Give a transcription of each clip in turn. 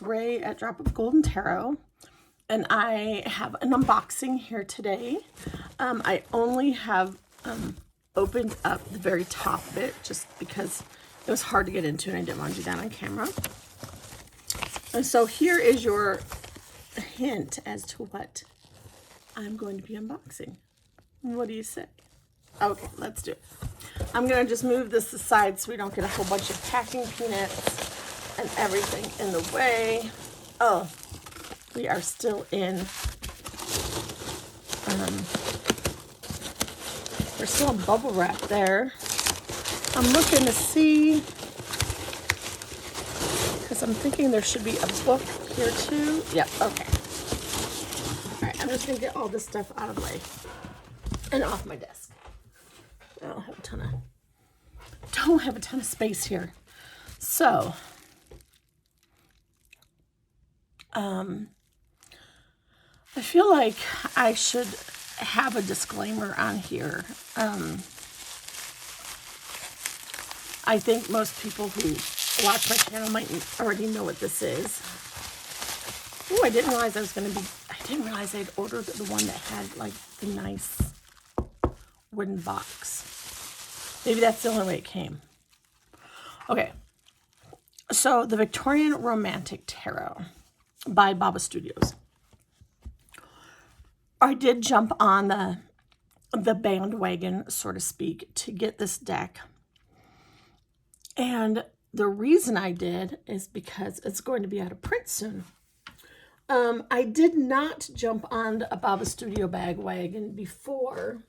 Ray at Drop of Golden Tarot, and I have an unboxing here today. I only have opened up the very top of it just because it was hard to get into and I didn't want to do that on camera. And so here is your hint as to what I'm going to be unboxing. What do you say? Okay, let's do it. I'm going to just move this aside so we don't get a whole bunch of packing peanuts and everything in the way. Oh, we are still in, there's still a bubble wrap there. I'm looking to see, because I'm thinking there should be a book here too. Yep, okay. All right, I'm just going to get all this stuff out of the way and off my desk. I don't have a ton of space here. So, I feel like I should have a disclaimer on here. I think most people who watch my channel might already know what this is. Oh, I didn't realize I'd ordered the one that had like the nice wooden box. Maybe that's the only way it came. Okay. So, the Victorian Romantic Tarot by Baba Studios. I did jump on the bandwagon, so to speak, to get this deck. And the reason I did is because it's going to be out of print soon. I did not jump on a Baba Studio bandwagon before.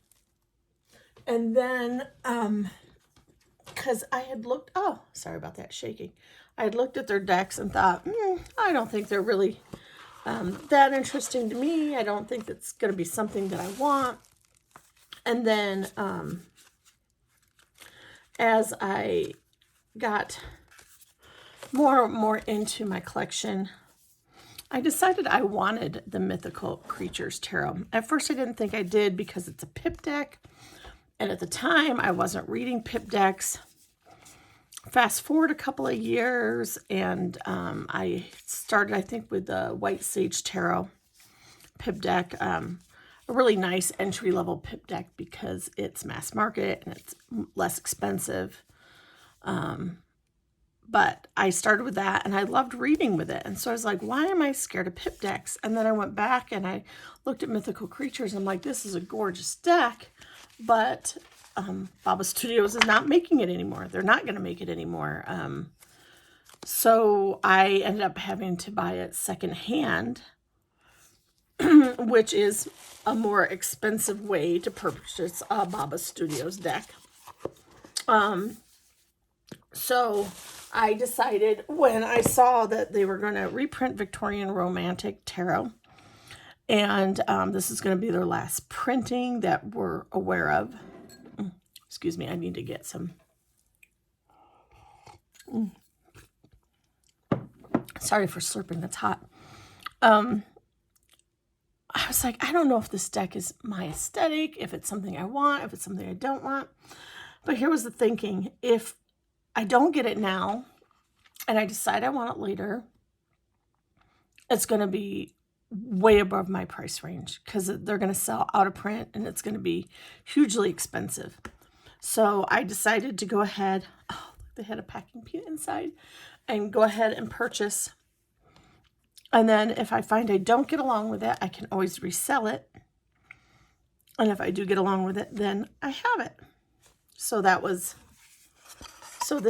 And then, because I had looked, oh, sorry about that shaking. I had looked at their decks and thought, I don't think they're really that interesting to me. I don't think it's going to be something that I want. And then as I got more into my collection, I decided I wanted the Mythical Creatures Tarot. At first I didn't think I did because it's a pip deck. And at the time I wasn't reading pip decks. Fast forward a couple of years, and I started, I think, with the White Sage Tarot pip deck. A really nice entry-level pip deck because it's mass market and it's less expensive. But I started with that, and I loved reading with it. And so I was like, why am I scared of pip decks? And then I went back, and I looked at Mythical Creatures. I'm like, this is a gorgeous deck, but Baba Studios is not making it anymore. They're not going to make it anymore. So I ended up having to buy it secondhand, which is a more expensive way to purchase a Baba Studios deck. So I decided when I saw that they were going to reprint Victorian Romantic Tarot, and this is going to be their last printing that we're aware of. Excuse me, I need to get some. Sorry for slurping, that's hot. I was like, I don't know if this deck is my aesthetic, if it's something I want, if it's something I don't want. But here was the thinking. If I don't get it now, and I decide I want it later, it's going to be way above my price range because they're going to sell out of print and it's going to be hugely expensive. So I decided to go ahead, oh, they had a packing peanut inside, and go ahead and purchase. And then if I find I don't get along with it, I can always resell it. And if I do get along with it, then I have it. So this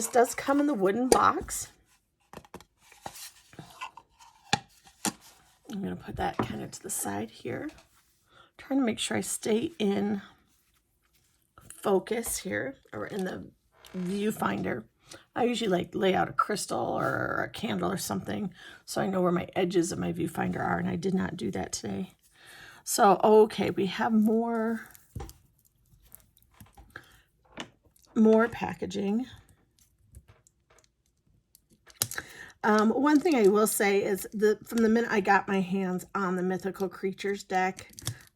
does come in the wooden box. I'm going to put that kind of to the side here. Trying to make sure I stay in focus here, or in the viewfinder. I usually lay out a crystal or a candle or something so I know where my edges of my viewfinder are, and I did not do that today. So, okay, we have more packaging. One thing I will say is from the minute I got my hands on the Mythical Creatures deck,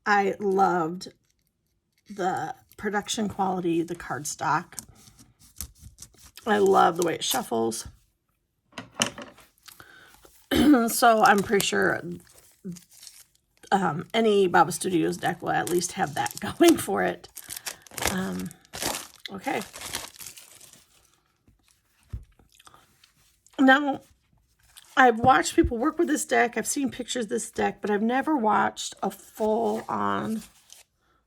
I loved the production quality, the cardstock. I love the way it shuffles. So I'm pretty sure any Baba Studios deck will at least have that going for it. Okay. Now, I've watched people work with this deck. I've seen pictures of this deck, but I've never watched a full-on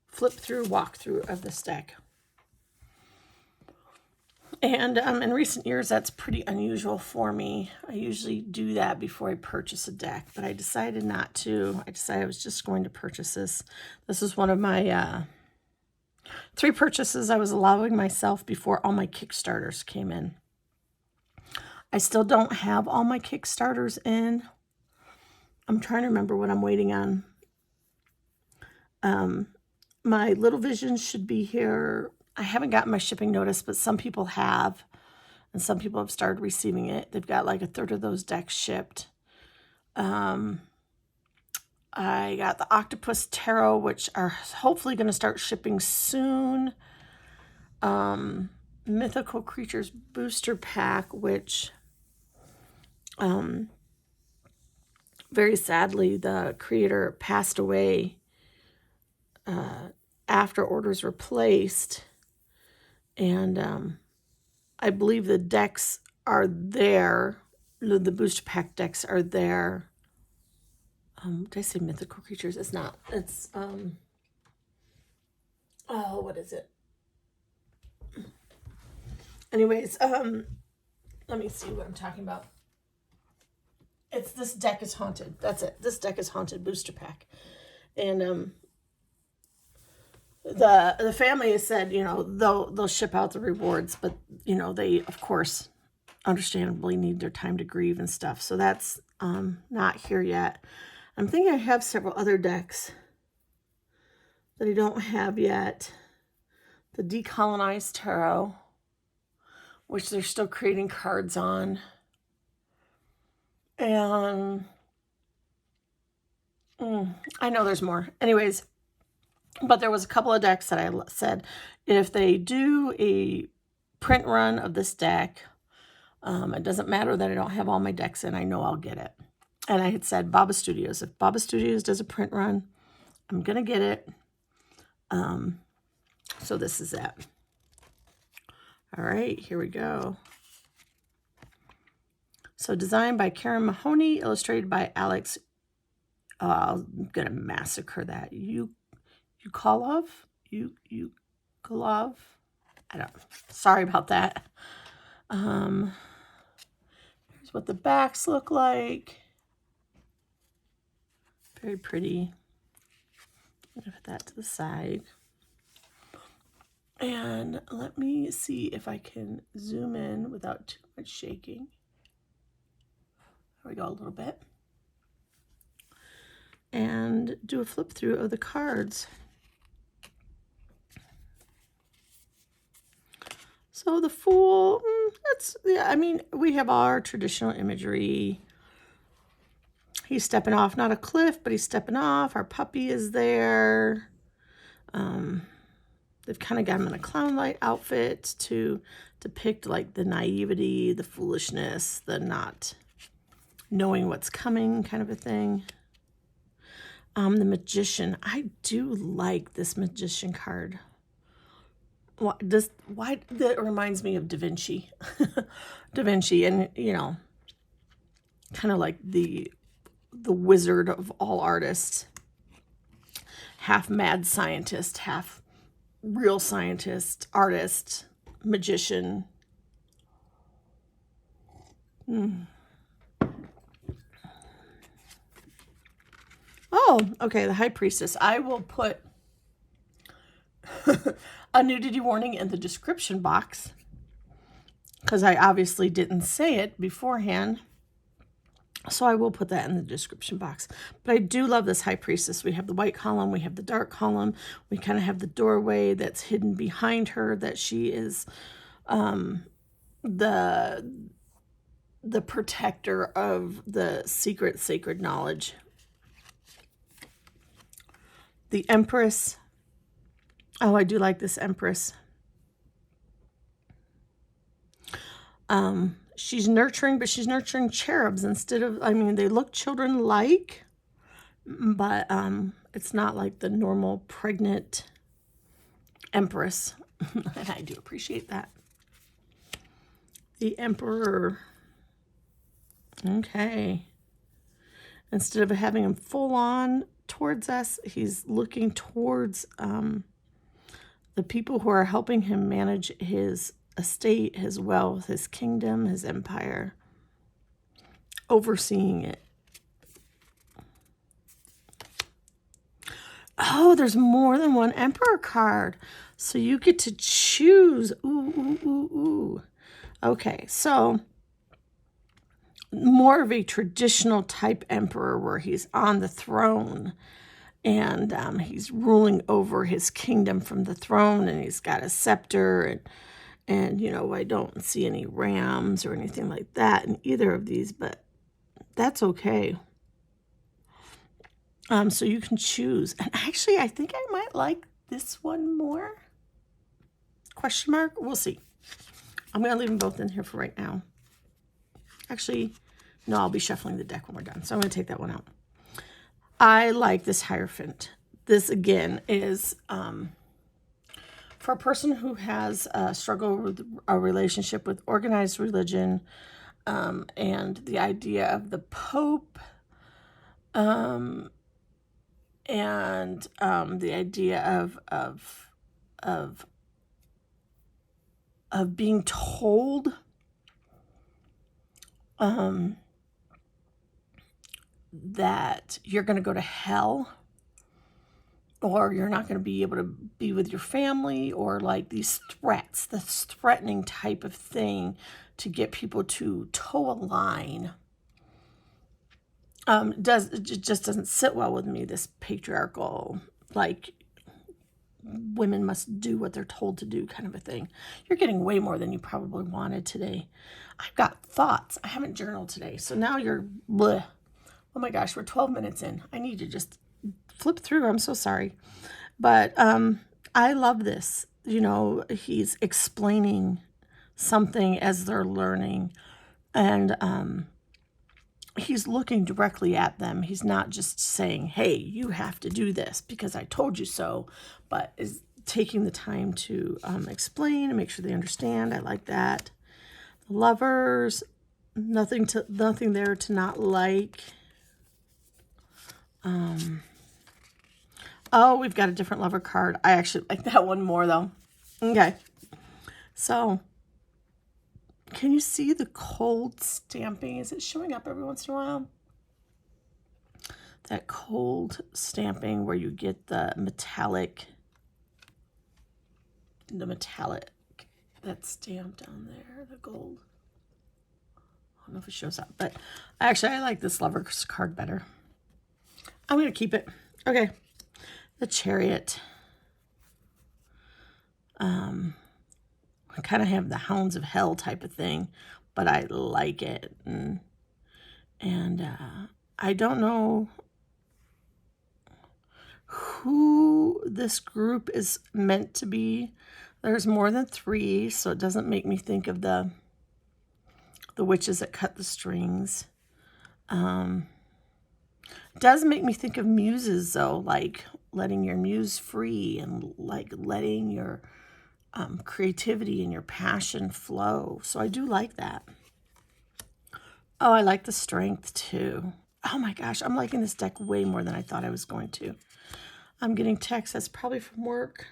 flip-through, walkthrough of this deck. And in recent years, that's pretty unusual for me. I usually do that before I purchase a deck, but I decided not to. I decided I was just going to purchase this. This is one of my 3 purchases I was allowing myself before all my Kickstarters came in. I still don't have all my Kickstarters in. I'm trying to remember what I'm waiting on. My Little Visions should be here. I haven't gotten my shipping notice, but some people have. And some people have started receiving it. They've got like a third of those decks shipped. I got the Octopus Tarot, which are hopefully going to start shipping soon. Mythical Creatures Booster Pack, which very sadly the creator passed away after orders were placed. And I believe the decks are there. The booster pack decks are there. Did I say Mythical Creatures? It's not. It's, oh, what is it? Anyways, let me see what I'm talking about. It's This Deck is Haunted. That's it. This Deck is Haunted booster pack. And the family has said, you know, they'll ship out the rewards, but you know, they of course understandably need their time to grieve and stuff. So that's not here yet. I'm thinking I have several other decks that I don't have yet. The Decolonized Tarot, which they're still creating cards on. And I know there's more. Anyways, but there was a couple of decks that I said, if they do a print run of this deck, it doesn't matter that I don't have all my decks in, I know I'll get it. And I had said Baba Studios. If Baba Studios does a print run, I'm going to get it. So this is it. All right, here we go. So designed by Karen Mahoney, illustrated by Alex, I'm going to massacre that. Yukolov? Yukolov? I don't know. Sorry about that. Here's what the backs look like. Very pretty. I'm going to put that to the side. And let me see if I can zoom in without too much shaking. There we go, a little bit. And do a flip through of the cards. So the Fool, yeah, I mean, we have our traditional imagery. He's stepping off, not a cliff, but he's stepping off. Our puppy is there. They've kind of got him in a clown-like outfit to depict like the naivety, the foolishness, the not knowing what's coming kind of a thing. The Magician. I do like this Magician card. Why that reminds me of Da Vinci. Da Vinci, and you know, kind of like the wizard of all artists. Half mad scientist, half real scientist, artist, magician. Oh, okay, the High Priestess. I will put a nudity warning in the description box because I obviously didn't say it beforehand. So I will put that in the description box. But I do love this High Priestess. We have the white column. We have the dark column. We kind of have the doorway that's hidden behind her, that she is the protector of the secret, sacred knowledge. The Empress. Oh, I do like this Empress. she's nurturing, but she's nurturing cherubs instead of, I mean, they look children-like, but it's not like the normal pregnant empress. And I do appreciate that. The emperor. Okay. Instead of having him full on towards us, he's looking towards the people who are helping him manage his estate, his wealth, his kingdom, his empire, overseeing it. Oh, there's more than one emperor card. So you get to choose. Ooh, ooh, ooh, ooh. Okay, so more of a traditional type emperor where he's on the throne and he's ruling over his kingdom from the throne, and he's got a scepter, and you know, I don't see any rams or anything like that in either of these, but that's okay. So you can choose. And actually, I think I might like this one more. Question mark? We'll see. I'm going to leave them both in here for right now. Actually, no, I'll be shuffling the deck when we're done. So I'm going to take that one out. I like this Hierophant. This, again, is for a person who has a struggle with a relationship with organized religion, and the idea of the Pope, and the idea of being told that you're going to go to hell, or you're not going to be able to be with your family, or like these threats, this threatening type of thing to get people to toe a line. It just doesn't sit well with me, this patriarchal, like, women must do what they're told to do kind of a thing. You're getting way more than you probably wanted today. I've got thoughts. I haven't journaled today, so now you're bleh. Oh my gosh, we're 12 minutes in. I need to just flip through. I'm so sorry. But I love this. You know, he's explaining something as they're learning, and he's looking directly at them. He's not just saying, hey, you have to do this because I told you so, but is taking the time to explain and make sure they understand. I like that. Lovers, nothing there to not like. Oh, we've got a different lover card. I actually like that one more, though. Okay. So, can you see the cold stamping? Is it showing up every once in a while? That cold stamping where you get the metallic, that's stamped on there, the gold. I don't know if it shows up, but actually I like this lover's card better. I'm going to keep it. Okay. The Chariot. I kind of have the Hounds of Hell type of thing, but I like it. And I don't know who this group is meant to be. There's more than 3, so it doesn't make me think of the witches that cut the strings. It does make me think of muses, though, like letting your muse free and like letting your creativity and your passion flow. So I do like that. Oh, I like the Strength too. Oh my gosh, I'm liking this deck way more than I thought I was going to. I'm getting texts. That's probably from work.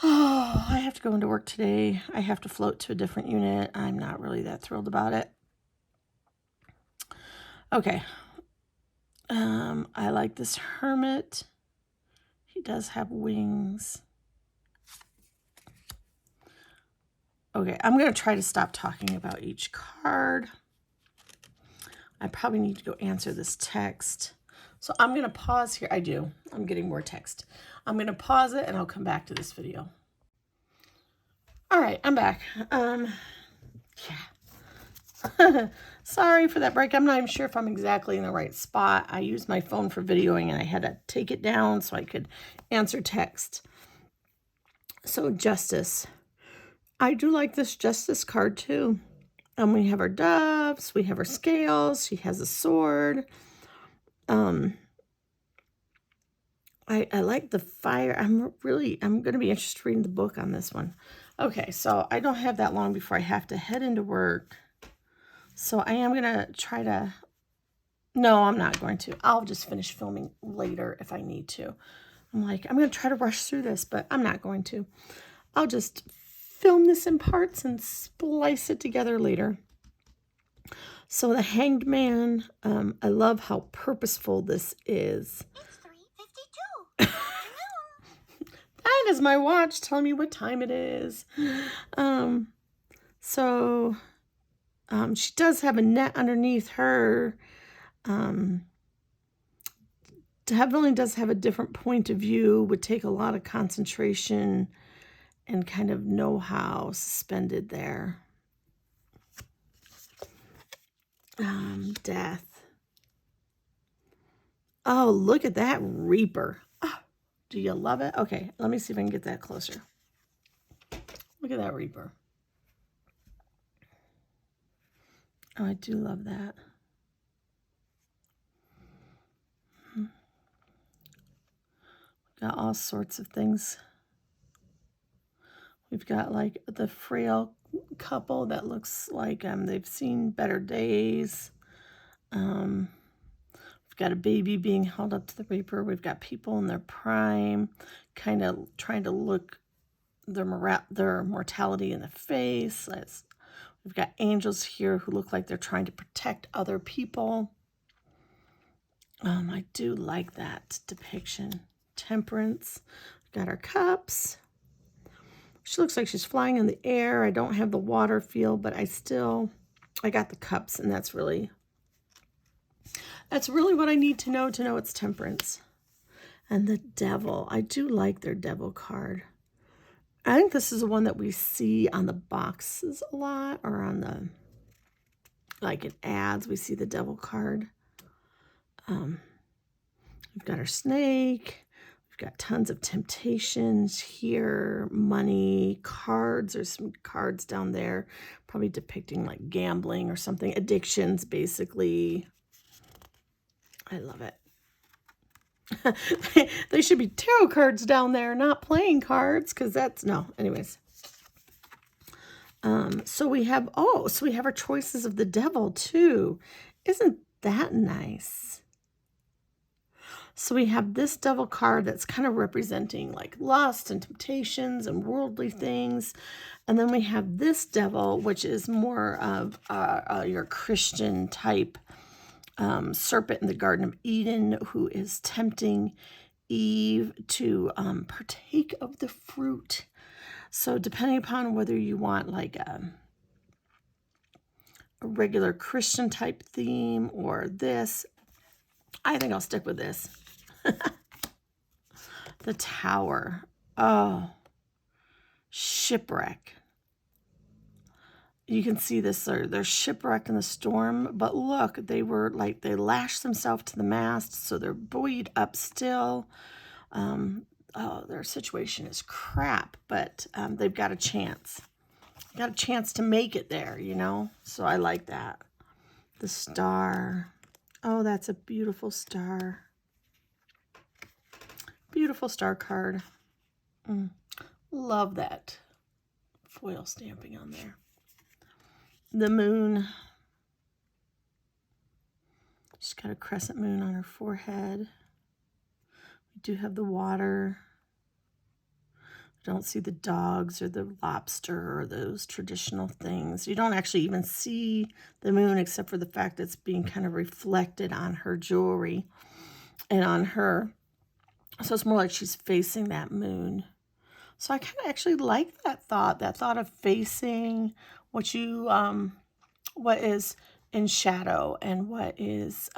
Oh, I have to go into work today. I have to float to a different unit. I'm not really that thrilled about it. Okay. I like this Hermit. He does have wings. Okay, I'm going to try to stop talking about each card. I probably need to go answer this text. So I'm going to pause here. I'm getting more text. I'm going to pause it and I'll come back to this video. All right, I'm back. Yeah. Sorry for that break. I'm not even sure if I'm exactly in the right spot. I used my phone for videoing and I had to take it down so I could answer text. So justice. I do like this justice card too. We have our doves, we have our scales, she has a sword. I like the fire. I'm going to be interested reading the book on this one. Okay, so I don't have that long before I have to head into work. So I am going to try to, no, I'm not going to. I'll just finish filming later if I need to. I'm going to try to rush through this, but I'm not going to. I'll just film this in parts and splice it together later. So the Hanged Man, I love how purposeful this is. It's 3:52. That is my watch telling me what time it is. So she does have a net underneath her. Definitely does have a different point of view, would take a lot of concentration and kind of know-how suspended there. Death. Oh, look at that Reaper. Oh, do you love it? Okay, let me see if I can get that closer. Look at that Reaper. Oh, I do love that. Got all sorts of things. We've got like the frail couple that looks like they've seen better days. We've got a baby being held up to the Reaper. We've got people in their prime, kind of trying to look their mortality in the face. We've got angels here who look like they're trying to protect other people. I do like that depiction. Temperance. We've got our cups. She looks like she's flying in the air. I don't have the water feel, but I got the cups, and that's really what I need to know it's temperance. And the devil. I do like their devil card. I think this is the one that we see on the boxes a lot, or on the, like in ads, we see the devil card. We've got our snake. We've got tons of temptations here, money, cards. There's some cards down there, probably depicting like gambling or something, addictions, basically. I love it. They should be tarot cards down there, not playing cards, because that's, no, anyways. So we have our choices of the devil too. Isn't that nice? So we have this devil card that's kind of representing like lust and temptations and worldly things. And then we have this devil, which is more of your Christian type serpent in the Garden of Eden, who is tempting Eve to partake of the fruit. So depending upon whether you want like a regular Christian type theme or this, I think I'll stick with this. The Tower. Oh, shipwreck. You can see this, they're shipwrecked in the storm, but look, they lashed themselves to the mast, so they're buoyed up still. Their situation is crap, but they've got a chance. Got a chance to make it there, so I like that. The star. Oh, that's a beautiful star. Beautiful star card. Love that foil stamping on there. The moon. She's got a crescent moon on her forehead. We do have the water. Don't see the dogs or the lobster or those traditional things. You don't actually even see the moon except for the fact that it's being kind of reflected on her jewelry and on her. So it's more like she's facing that moon. So I kind of actually like that thought of facing what you, what is in shadow and what is,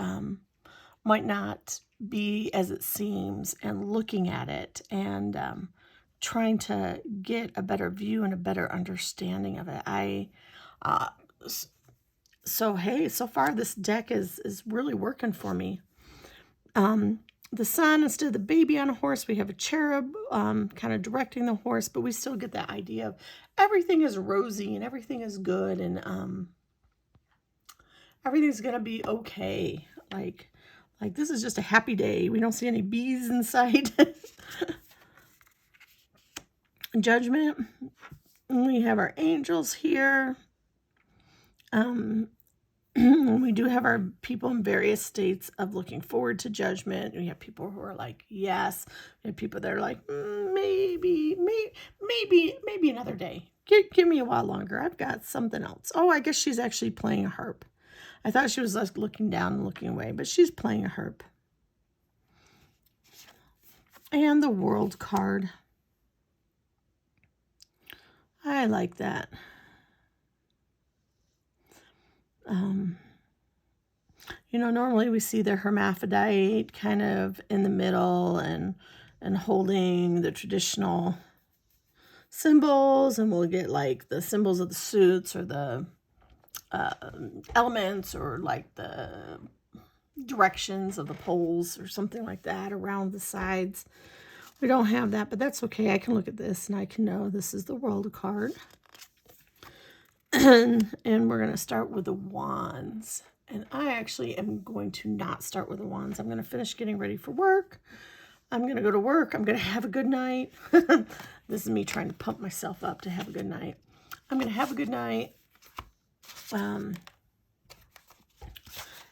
might not be as it seems, and looking at it and trying to get a better view and a better understanding of it. So hey, so far this deck is really working for me. the sun instead of the baby on a horse. We have a cherub kind of directing the horse, but we still get that idea of everything is rosy and everything is good and everything's gonna be okay. Like this is just a happy day. We don't see any bees in sight. Judgment. We have our angels here. We do have our people in various states of looking forward to judgment. We have people who are like, yes. We have people that are like, maybe another day. Give me a while longer. I've got something else. Oh, I guess she's actually playing a harp. I thought she was like looking down and looking away, but she's playing a harp. And the world card. I like that. You know, normally we see the hermaphrodite kind of in the middle and holding the traditional symbols, and we'll get like the symbols of the suits or the elements or like the directions of the poles or something like that around the sides. We don't have that, but that's okay. I can look at this and I can know this is the world card. And we're going to start with the wands. And I actually am going to not start with the wands. I'm going to finish getting ready for work. I'm going to go to work. I'm going to have a good night. This is me trying to pump myself up to have a good night. I'm going to have a good night.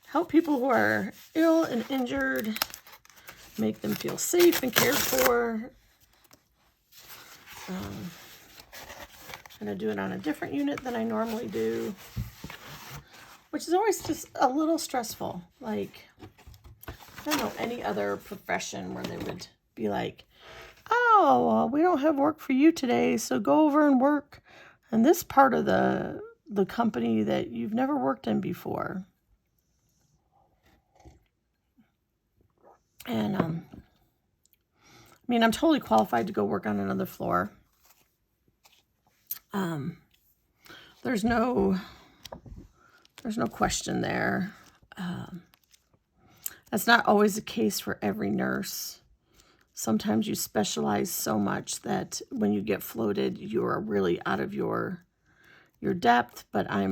Help people who are ill and injured. Make them feel safe and cared for. I'm going to do it on a different unit than I normally do, which is always just a little stressful. Like, I don't know any other profession where they would be like, oh, well, we don't have work for you today, so go over and work in this part of the company that you've never worked in before. And, I mean, I'm totally qualified to go work on another floor. There's no question there. That's not always the case for every nurse. Sometimes you specialize so much that when you get floated, you're really out of your depth. But I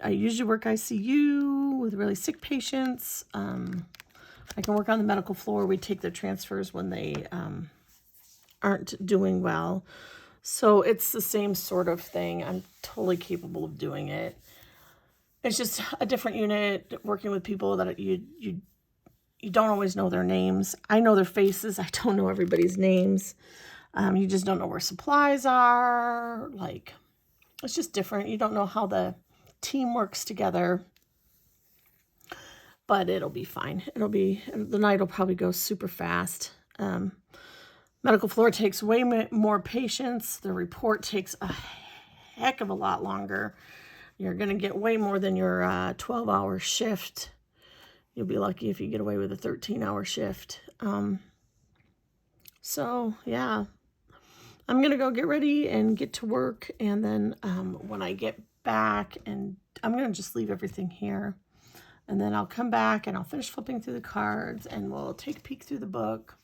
usually work ICU with really sick patients. I can work on the medical floor. We take their transfers when they aren't doing well. So it's the same sort of thing. I'm totally capable of doing it. It's just a different unit, working with people that you don't always know their names. I know their faces. I don't know everybody's names. You just don't know where supplies are. Like, it's just different. You don't know how the team works together. But it'll be fine. The night will probably go super fast. Medical floor takes way more patients. The report takes a heck of a lot longer. You're going to get way more than your 12-hour shift. You'll be lucky if you get away with a 13-hour shift. So, yeah. I'm going to go get ready and get to work. And then when I get back, and I'm going to just leave everything here. And then I'll come back and I'll finish flipping through the cards and we'll take a peek through the book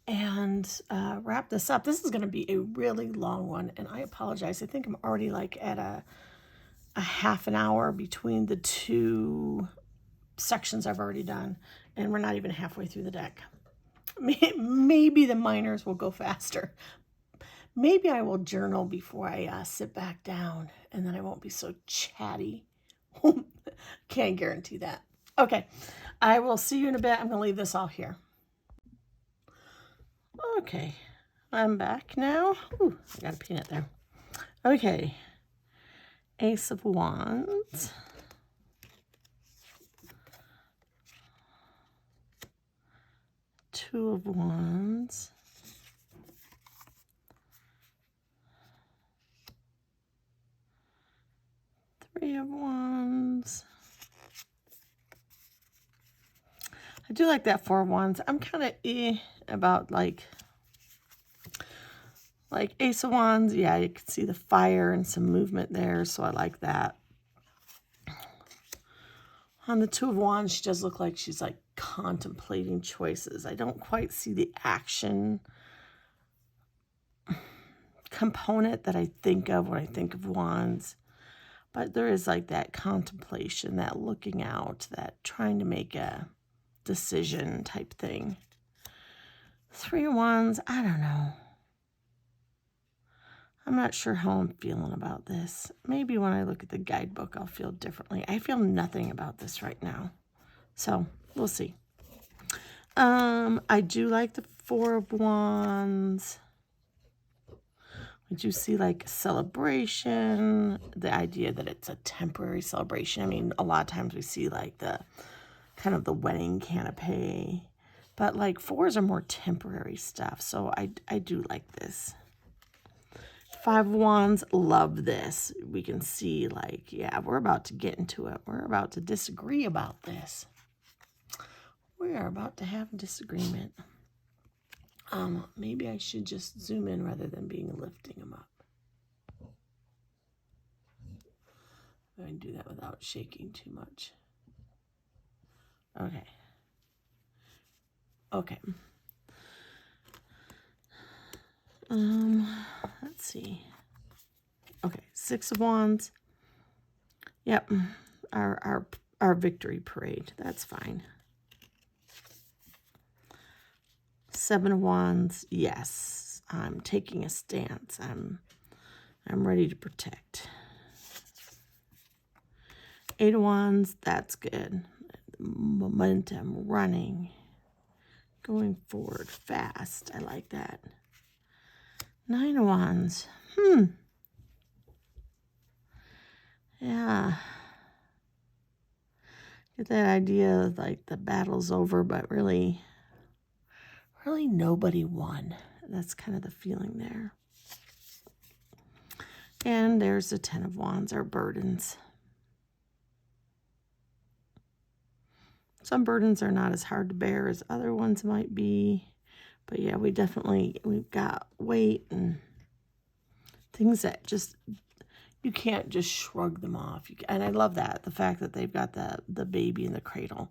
and wrap this up. This is going to be a really long one, and I apologize. I think I'm already like at a half an hour between the two sections I've already done, and we're not even halfway through the deck. Maybe the minors will go faster. Maybe I will journal before I sit back down, and then I won't be so chatty. Can't guarantee that. Okay, I will see you in a bit. I'm going to leave this all here. Okay, I'm back now. Ooh, I got a peanut there. Okay, Ace of Wands. Two of Wands. Three of Wands. I do like that Four of Wands. I'm kind of about like Ace of Wands. Yeah, you can see the fire and some movement there, so I like that. On the Two of Wands, she does look like she's like contemplating choices. I don't quite see the action component that I think of when I think of Wands. But there is like that contemplation, that looking out, that trying to make a decision type thing. Three of Wands, I don't know. I'm not sure how I'm feeling about this. Maybe when I look at the guidebook, I'll feel differently. I feel nothing about this right now. So, we'll see. I do like the Four of Wands. We do see like celebration, the idea that it's a temporary celebration. I mean, a lot of times we see like the kind of the wedding canopy, but like fours are more temporary stuff. So I do like this. Five of Wands, love this. We can see like, yeah, we're about to get into it. We're about to disagree about this. We are about to have a disagreement. Maybe I should just zoom in rather than lifting them up. I can do that without shaking too much. Okay. Okay. Let's see. Okay, Six of Wands. Yep. Our victory parade. That's fine. Seven of Wands. Yes. I'm taking a stance. I'm ready to protect. Eight of Wands. That's good. Momentum, running, going forward fast. I like that. Nine of Wands. Yeah. Get that idea of like the battle's over, but really nobody won. That's kind of the feeling there. And there's the Ten of Wands, our burdens. Some burdens are not as hard to bear as other ones might be. But yeah, we've got weight and things that just, you can't just shrug them off. And I love that, the fact that they've got the baby in the cradle.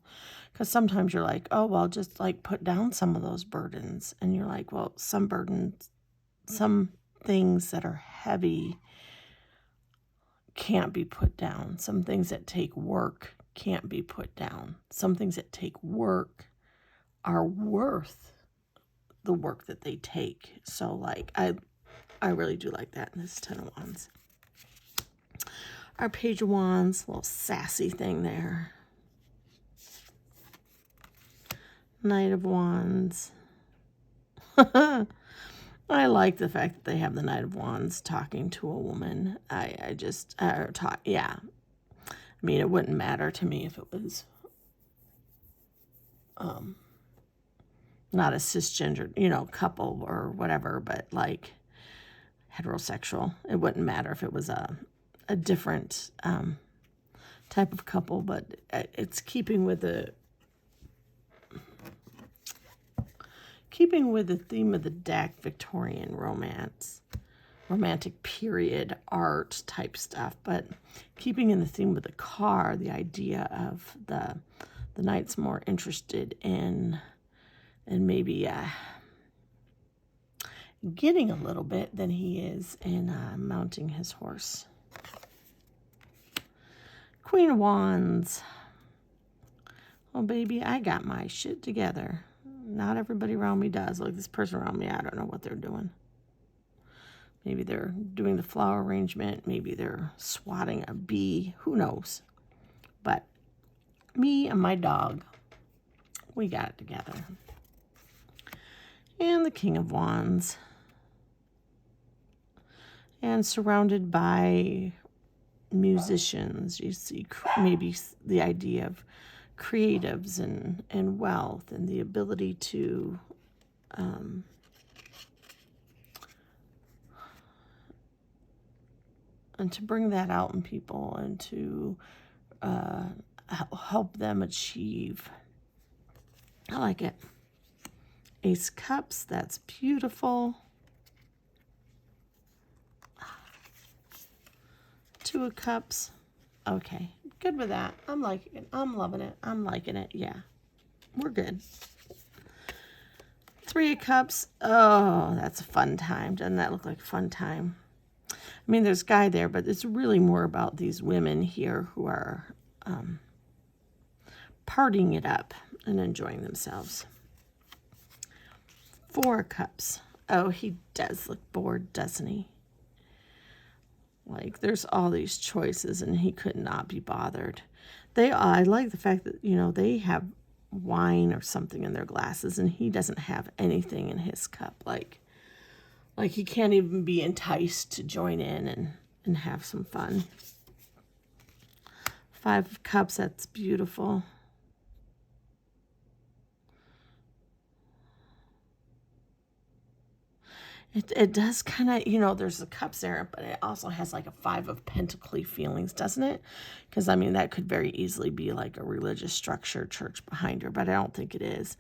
Because sometimes you're like, oh, well, just like put down some of those burdens. And you're like, well, some burdens, some things that are heavy can't be put down. Some things that take work can't be put down. Some things that take work are worth the work that they take. So like I really do like that in this Ten of Wands. Our Page of Wands, little sassy thing there. Knight of Wands. I like the fact that they have the Knight of Wands talking to a woman. Yeah. I mean, it wouldn't matter to me if it was not a cisgender, couple or whatever, but like heterosexual. It wouldn't matter if it was a different type of couple, but it's keeping with the theme of the deck, Victorian romance, romantic period art type stuff, but keeping in the theme of the car, the idea of the knight's more interested in maybe getting a little bit than he is in mounting his horse. Queen of Wands. Oh, baby, I got my shit together. Not everybody around me does. Like this person around me, I don't know what they're doing. Maybe they're doing the flower arrangement. Maybe they're swatting a bee. Who knows? But me and my dog, we got it together. And the King of Wands. And surrounded by musicians, you see maybe the idea of creatives and wealth and the ability to and to bring that out in people and to help them achieve. I like it. Ace of Cups, that's beautiful. Two of Cups, okay, Good with that. I'm liking it. I'm loving it. I'm liking it. Yeah. We're good. 3 of Cups. Oh, that's a fun time. Doesn't that look like a fun time? I mean, there's a guy there, but it's really more about these women here who are partying it up and enjoying themselves. 4 of Cups. Oh, he does look bored, doesn't he? Like, there's all these choices, and he could not be bothered. I like the fact that, you know, they have wine or something in their glasses, and he doesn't have anything in his cup. Like he can't even be enticed to join in and have some fun. 5 of Cups, that's beautiful. It does kind of, you know, there's the cups there, but it also has like a 5 of Pentacles feelings, doesn't it? Because, I mean, that could very easily be like a religious structure, church behind her, but I don't think it is.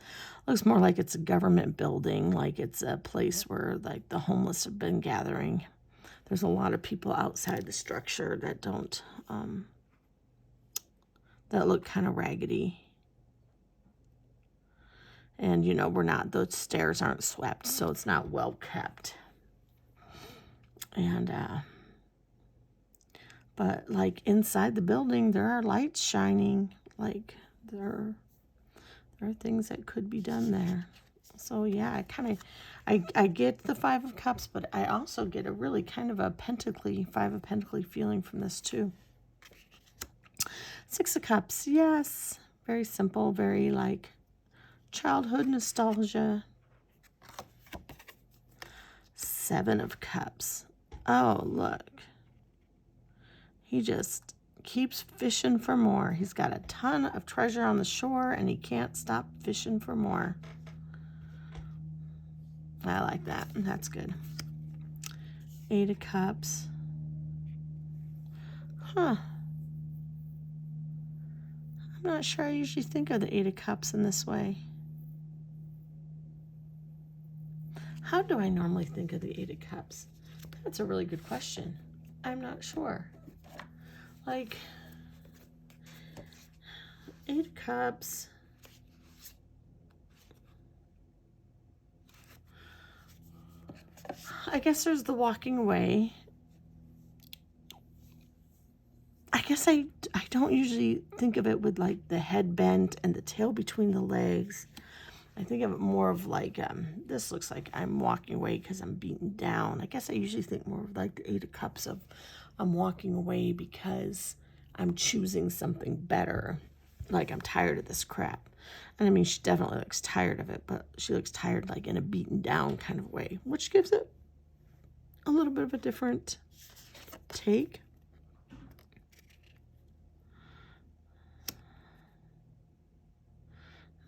Looks more like it's a government building, like it's a place where like the homeless have been gathering. There's a lot of people outside the structure that don't, that look kind of raggedy. And, you know, the stairs aren't swept, so it's not well kept. And, but like inside the building, there are lights shining. Like there are things that could be done there. So yeah, I get the 5 of Cups, but I also get a really kind of a 5 of Pentacles feeling from this too. 6 of Cups, yes. Very simple, very like childhood nostalgia. 7 of Cups. Oh, look. He just keeps fishing for more. He's got a ton of treasure on the shore, and he can't stop fishing for more. I like that. That's good. 8 of Cups. Huh. I'm not sure I usually think of the 8 of Cups in this way. How do I normally think of the 8 of Cups? That's a really good question. I'm not sure. Like, 8 of Cups. I guess there's the walking away. I guess I don't usually think of it with like the head bent and the tail between the legs. I think of it more of like, this looks like I'm walking away because I'm beaten down. I guess I usually think more of like the 8 of Cups of I'm walking away because I'm choosing something better. Like I'm tired of this crap. And I mean, she definitely looks tired of it, but she looks tired like in a beaten down kind of way, which gives it a little bit of a different take.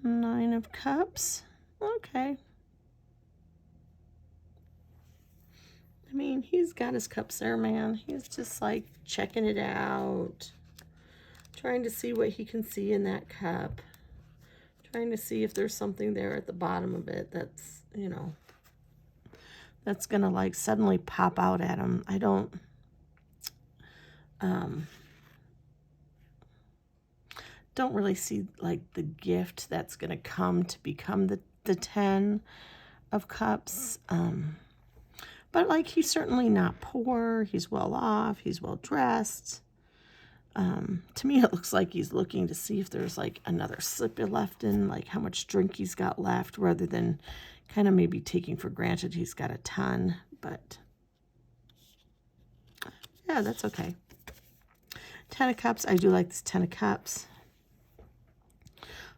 Nine of Cups. Okay. I mean, he's got his cups there, man. He's just like checking it out. Trying to see what he can see in that cup. Trying to see if there's something there at the bottom of it that's, you know, that's gonna like suddenly pop out at him. I don't really see like the gift that's gonna come to become the 10 of Cups. But like he's certainly not poor. He's well off. He's well dressed. To me, it looks like he's looking to see if there's like another sip left in, like how much drink he's got left, rather than kind of maybe taking for granted he's got a ton. But yeah, that's okay. 10 of Cups. I do like this 10 of Cups.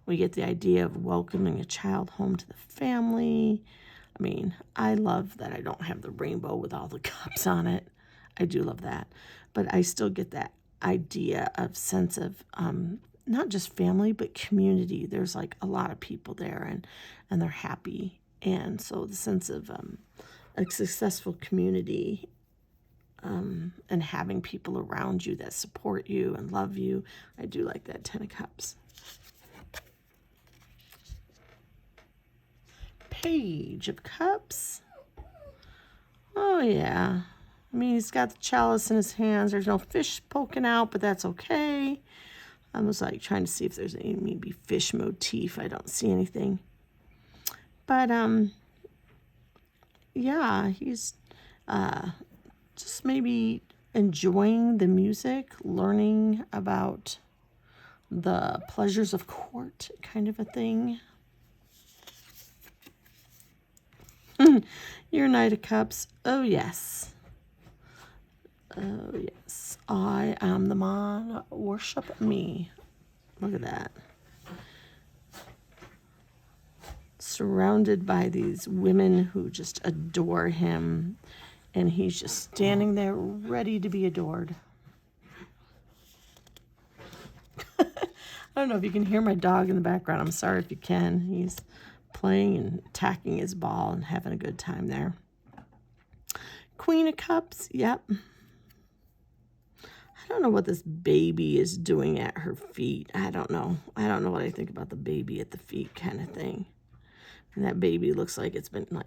We get the idea of welcoming a child home to the family. I mean, I love that I don't have the rainbow with all the cups on it. I do love that. But I still get that idea of sense of not just family, but community. There's like a lot of people there, and they're happy. And so the sense of a successful community and having people around you that support you and love you. I do like that 10 of Cups. Page of Cups. Oh, yeah. I mean, he's got the chalice in his hands. There's no fish poking out, but that's okay. I was like trying to see if there's any maybe fish motif. I don't see anything. But yeah, he's just maybe enjoying the music, learning about the pleasures of court, kind of a thing. Your Knight of Cups. Oh, yes. Oh, yes. I am the man. Worship me. Look at that. Surrounded by these women who just adore him. And he's just standing there ready to be adored. I don't know if you can hear my dog in the background. I'm sorry if you can. He's playing and attacking his ball and having a good time there. Queen of Cups. Yep. I don't know what this baby is doing at her feet. I don't know. I don't know what I think about the baby at the feet kind of thing. And that baby looks like it's been like,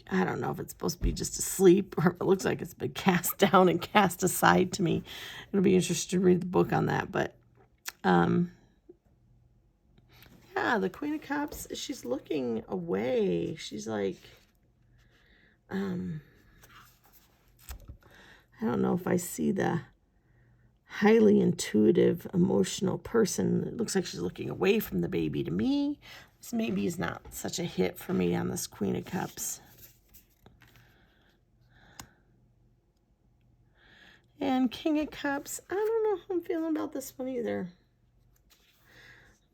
I don't know if it's supposed to be just asleep or if it looks like it's been cast down and cast aside to me. It'll be interesting to read the book on that. But, yeah, the Queen of Cups, she's looking away. She's like, I don't know if I see the highly intuitive, emotional person. It looks like she's looking away from the baby to me. This maybe is not such a hit for me on this Queen of Cups. And King of Cups, I don't know how I'm feeling about this one either.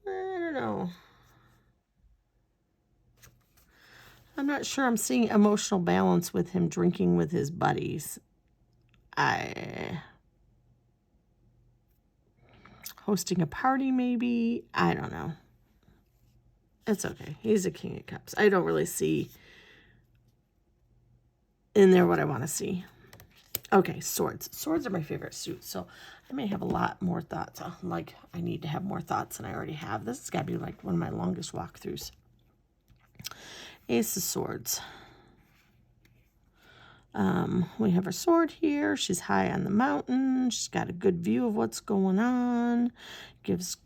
I don't know. I'm not sure I'm seeing emotional balance with him drinking with his buddies. Hosting a party maybe. I don't know. It's okay. He's a King of Cups. I don't really see in there what I want to see. Okay, swords. Swords are my favorite suit, so I may have a lot more thoughts. Like, I need to have more thoughts than I already have. This has got to be like one of my longest walkthroughs. Ace of Swords. We have her sword here. She's high on the mountain. She's got a good view of what's going on. Gives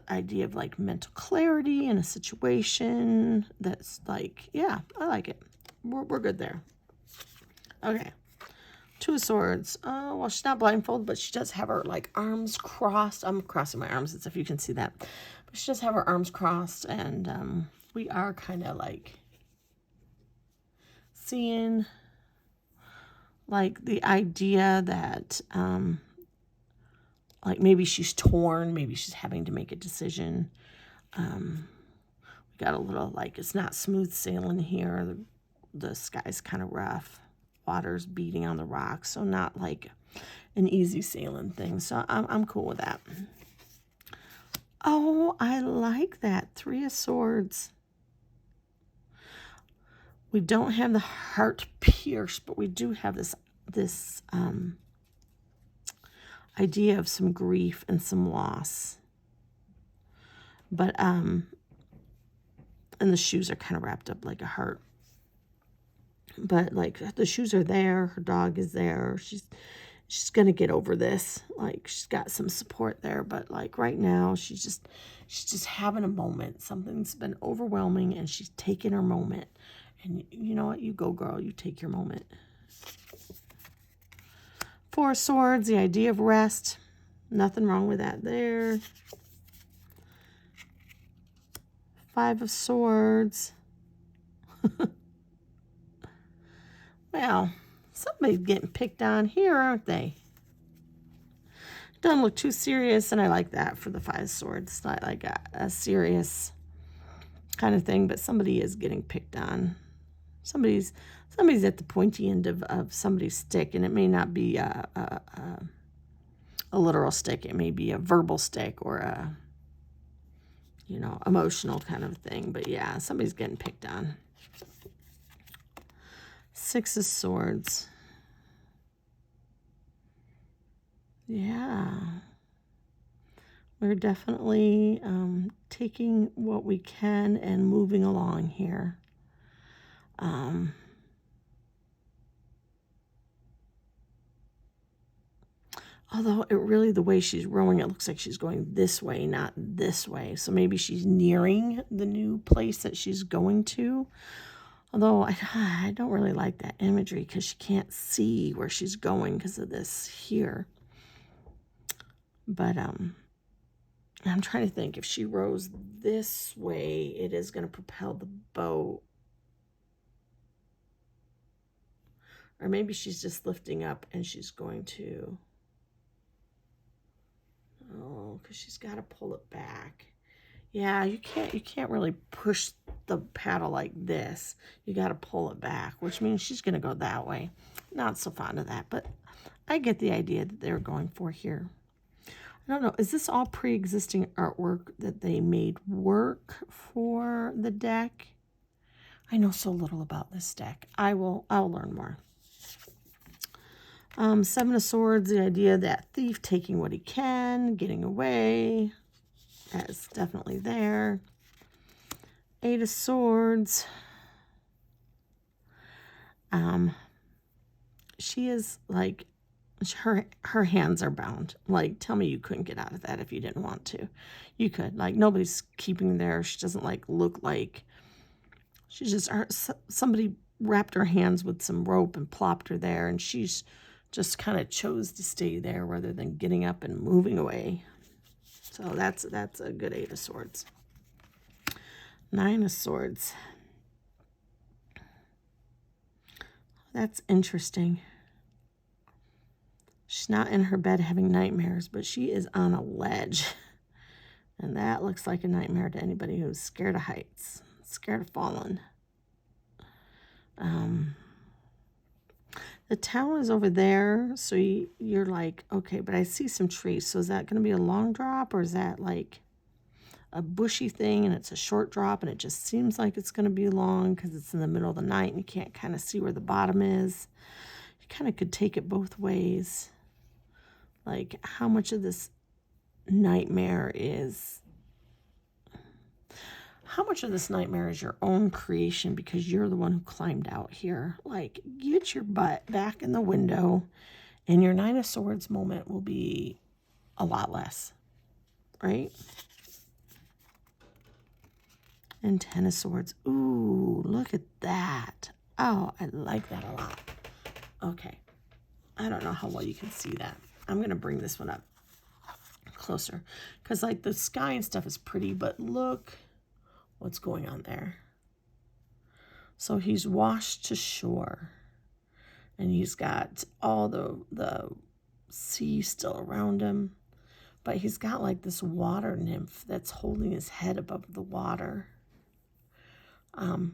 idea of like mental clarity in a situation. That's like, yeah, I like it. We're good there. Okay. Two of Swords. Well, she's not blindfolded, but she does have her like arms crossed. I'm crossing my arms as if you can see that. But she does have her arms crossed, and we are kind of like seeing like the idea that like maybe she's torn, maybe she's having to make a decision. We got a little like it's not smooth sailing here. The sky's kind of rough. Water's beating on the rocks, so not like an easy sailing thing. So I'm cool with that. Oh, I like that. Three of Swords. We don't have the heart pierced, but we do have this idea of some grief and some loss. But and the shoes are kind of wrapped up like a heart. But like the shoes are there, her dog is there. She's gonna get over this. Like she's got some support there, but like right now she's just having a moment. Something's been overwhelming and she's taking her moment. And you know what? You go, girl. You take your moment. Four of Swords, the idea of rest. Nothing wrong with that there. Five of Swords. Well, somebody's getting picked on here, aren't they? Doesn't look too serious, and I like that for the Five of Swords. It's not like a serious kind of thing, but somebody is getting picked on. Somebody's at the pointy end of somebody's stick, and it may not be a literal stick. It may be a verbal stick or a, emotional kind of thing. But yeah, somebody's getting picked on. Six of Swords. Yeah. We're definitely taking what we can and moving along here. Although it really, the way she's rowing, it looks like she's going this way, not this way. So maybe she's nearing the new place that she's going to. Although I don't really like that imagery because she can't see where she's going because of this here. But I'm trying to think, if she rows this way, it is going to propel the boat. Or maybe she's just lifting up and she's going to... Oh, because she's got to pull it back. Yeah, you can't really push the paddle like this. You got to pull it back, which means she's going to go that way. Not so fond of that, but I get the idea that they're going for here. I don't know. Is this all pre-existing artwork that they made work for the deck? I know so little about this deck. I'll learn more. Seven of Swords, the idea that thief taking what he can, getting away. That is definitely there. Eight of Swords. She is like, her hands are bound. Like, tell me you couldn't get out of that if you didn't want to. You could. Like, nobody's keeping there. She doesn't like look like, she's just, somebody wrapped her hands with some rope and plopped her there, and she's just kind of chose to stay there rather than getting up and moving away. So that's a good Eight of Swords. Nine of Swords. That's interesting. She's not in her bed having nightmares, but she is on a ledge. And that looks like a nightmare to anybody who's scared of heights, scared of falling. The town is over there, so you're like, okay, but I see some trees. So is that going to be a long drop, or is that like a bushy thing and it's a short drop and it just seems like it's going to be long because it's in the middle of the night and you can't kind of see where the bottom is? You kind of could take it both ways. Like, how much of this nightmare is... How much of this nightmare is your own creation because you're the one who climbed out here? Like, get your butt back in the window and your Nine of Swords moment will be a lot less, right? And Ten of Swords. Ooh, look at that. Oh, I like that a lot. Okay. I don't know how well you can see that. I'm going to bring this one up closer because, like, the sky and stuff is pretty, but look what's going on there. So he's washed to shore and he's got all the sea still around him, but he's got like this water nymph that's holding his head above the water. And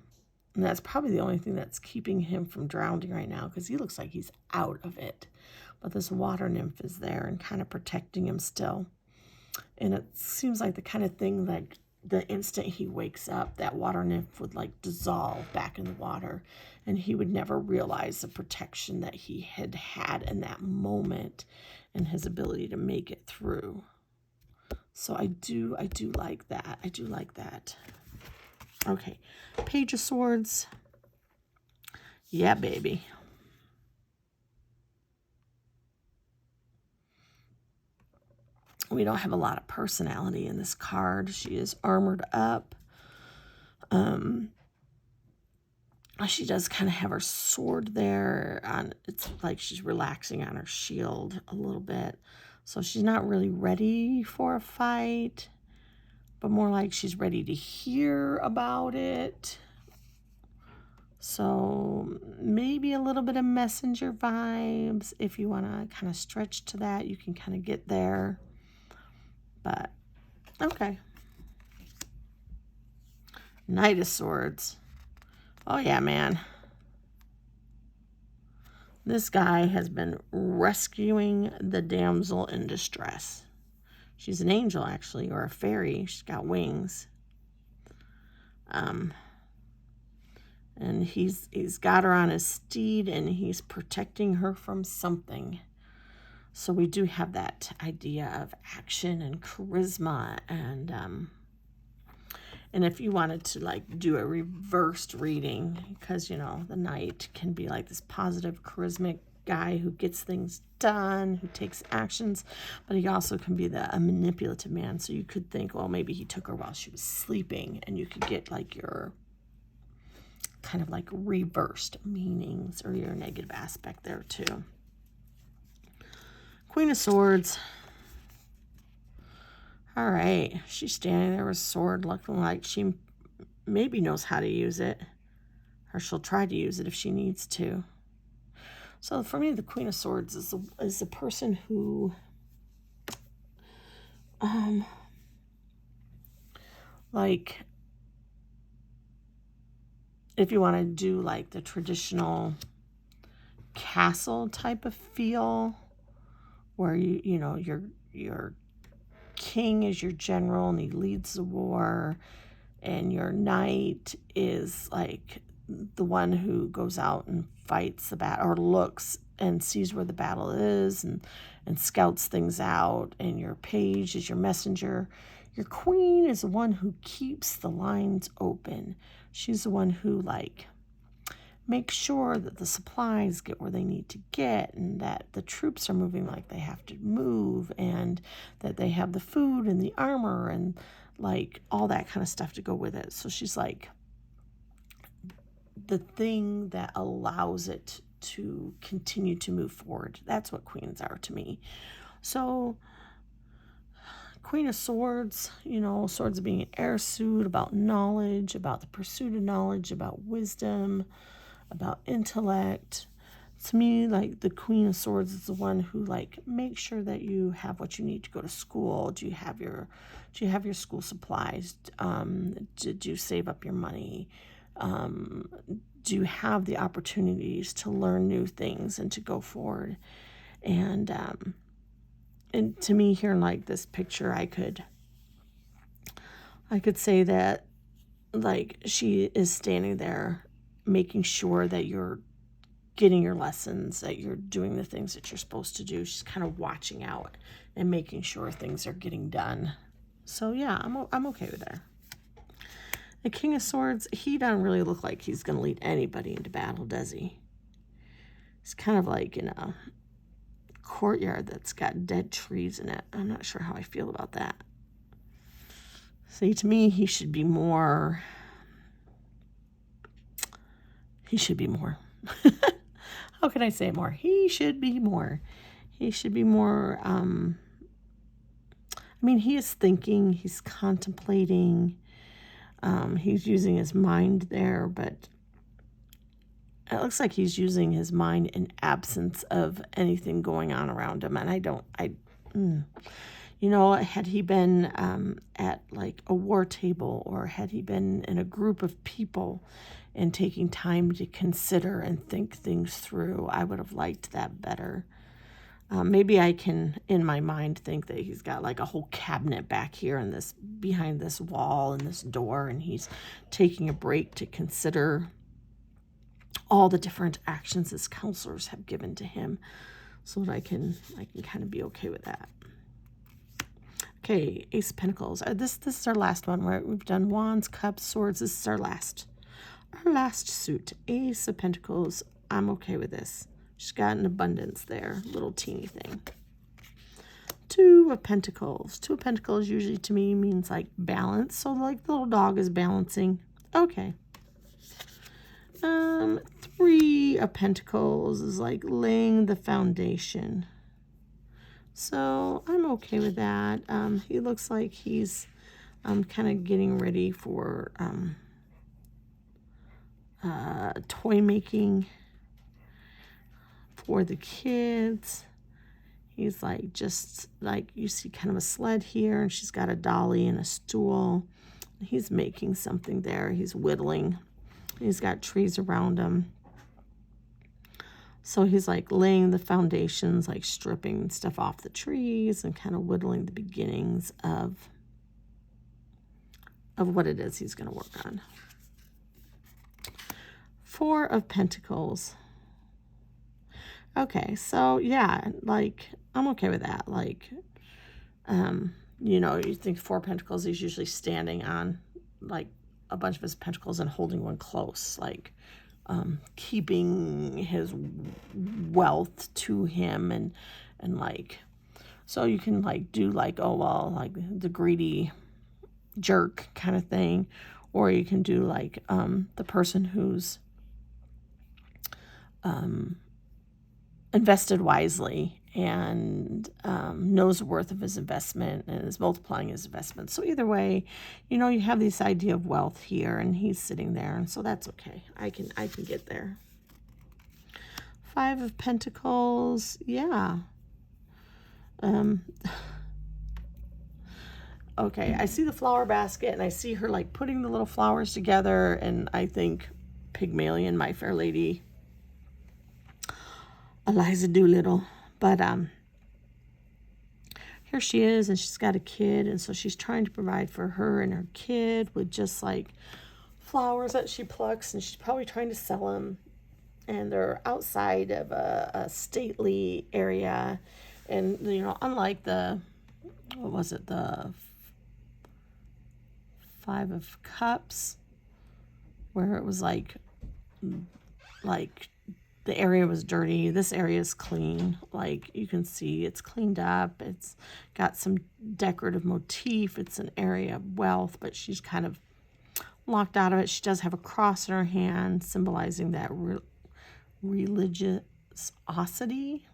that's probably the only thing that's keeping him from drowning right now because he looks like he's out of it. But this water nymph is there and kind of protecting him still. And it seems like the kind of thing, like, the instant he wakes up, that water nymph would like dissolve back in the water and he would never realize the protection that he had had in that moment and his ability to make it through. So I do like that. I do like that. Okay, Page of Swords. Yeah, baby. We don't have a lot of personality in this card. She is armored up. She does kind of have her sword there. It's like she's relaxing on her shield a little bit. So she's not really ready for a fight, but more like she's ready to hear about it. So maybe a little bit of messenger vibes. If you want to kind of stretch to that, you can kind of get there. But, okay. Knight of Swords. Oh, yeah, man. This guy has been rescuing the damsel in distress. She's an angel, actually, or a fairy. She's got wings. And he's got her on his steed, and he's protecting her from something. So we do have that idea of action and charisma, and if you wanted to like do a reversed reading, because you know the knight can be like this positive charismatic guy who gets things done, who takes actions, but he also can be a manipulative man. So you could think, well, maybe he took her while she was sleeping, and you could get like your kind of like reversed meanings or your negative aspect there too. Queen of Swords. All right, she's standing there with a sword, looking like she maybe knows how to use it, or she'll try to use it if she needs to. So for me, the Queen of Swords is a person who, like, if you want to do like the traditional castle type of feel, where you know your king is your general and he leads the war, and your knight is like the one who goes out and fights the battle, or looks and sees where the battle is and scouts things out, and your page is your messenger. Your queen is the one who keeps the lines open. She's the one who like makes sure that the supplies get where they need to get, and that the troops are moving like they have to move, and that they have the food and the armor and like all that kind of stuff to go with it. So she's like the thing that allows it to continue to move forward. That's what queens are to me. So Queen of Swords, you know, swords being an air suit, about knowledge, about the pursuit of knowledge, about wisdom, about intellect. To me, like the Queen of Swords is the one who like makes sure that you have what you need to go to school. Do you have your school supplies? Did you save up your money? Do you have the opportunities to learn new things and to go forward? And to me, here in like this picture, I could say that like she is standing there making sure that you're getting your lessons, that you're doing the things that you're supposed to do. She's kind of watching out and making sure things are getting done. So yeah, I'm okay with her. The King of Swords, he doesn't really look like he's going to lead anybody into battle, does he? He's kind of like in a courtyard that's got dead trees in it. I'm not sure how I feel about that. See, to me, he should be more. How can I say more? He should be more. He should be more. I mean, he is thinking, he's contemplating, he's using his mind there, but it looks like he's using his mind in absence of anything going on around him. And you know, had he been at like a war table, or had he been in a group of people and taking time to consider and think things through, I would have liked that better. Maybe I can, in my mind, think that he's got like a whole cabinet back here in this, behind this wall and this door, and he's taking a break to consider all the different actions his counselors have given to him, so that I can kind of be okay with that. Okay, Ace of Pentacles. This is our last one, where we've done Wands, Cups, Swords. This is our last suit. Ace of Pentacles. I'm okay with this. She's got an abundance there, little teeny thing. Two of Pentacles. Two of Pentacles usually to me means like balance. So like the little dog is balancing. Okay. Three of Pentacles is like laying the foundation. So I'm okay with that. He looks like he's kind of getting ready for toy making for the kids. He's like, just like you see kind of a sled here, and she's got a dolly and a stool. He's making something there. He's whittling. He's got trees around him. So he's like laying the foundations, like stripping stuff off the trees and kind of whittling the beginnings of what it is he's going to work on. Four of Pentacles. Okay, so yeah, like I'm okay with that. Like, you know, you think Four of Pentacles, he's usually standing on like a bunch of his pentacles and holding one close, like keeping his wealth to him, and like, so you can like do like, oh well, like the greedy jerk kind of thing, or you can do like the person who's invested wisely and knows the worth of his investment and is multiplying his investment. So either way, you know, you have this idea of wealth here, and he's sitting there, and so that's okay. I can get there. Five of Pentacles, yeah. Okay, I see the flower basket, and I see her like putting the little flowers together, and I think Pygmalion, My Fair Lady, Eliza Doolittle. But here she is, and she's got a kid, and so she's trying to provide for her and her kid with just like flowers that she plucks, and she's probably trying to sell them. And they're outside of a stately area, and you know, unlike the, what was it, the Five of Cups, where it was like the area was dirty. This area is clean. Like you can see, it's cleaned up. It's got some decorative motif. It's an area of wealth, but she's kind of locked out of it. She does have a cross in her hand, symbolizing that religiosity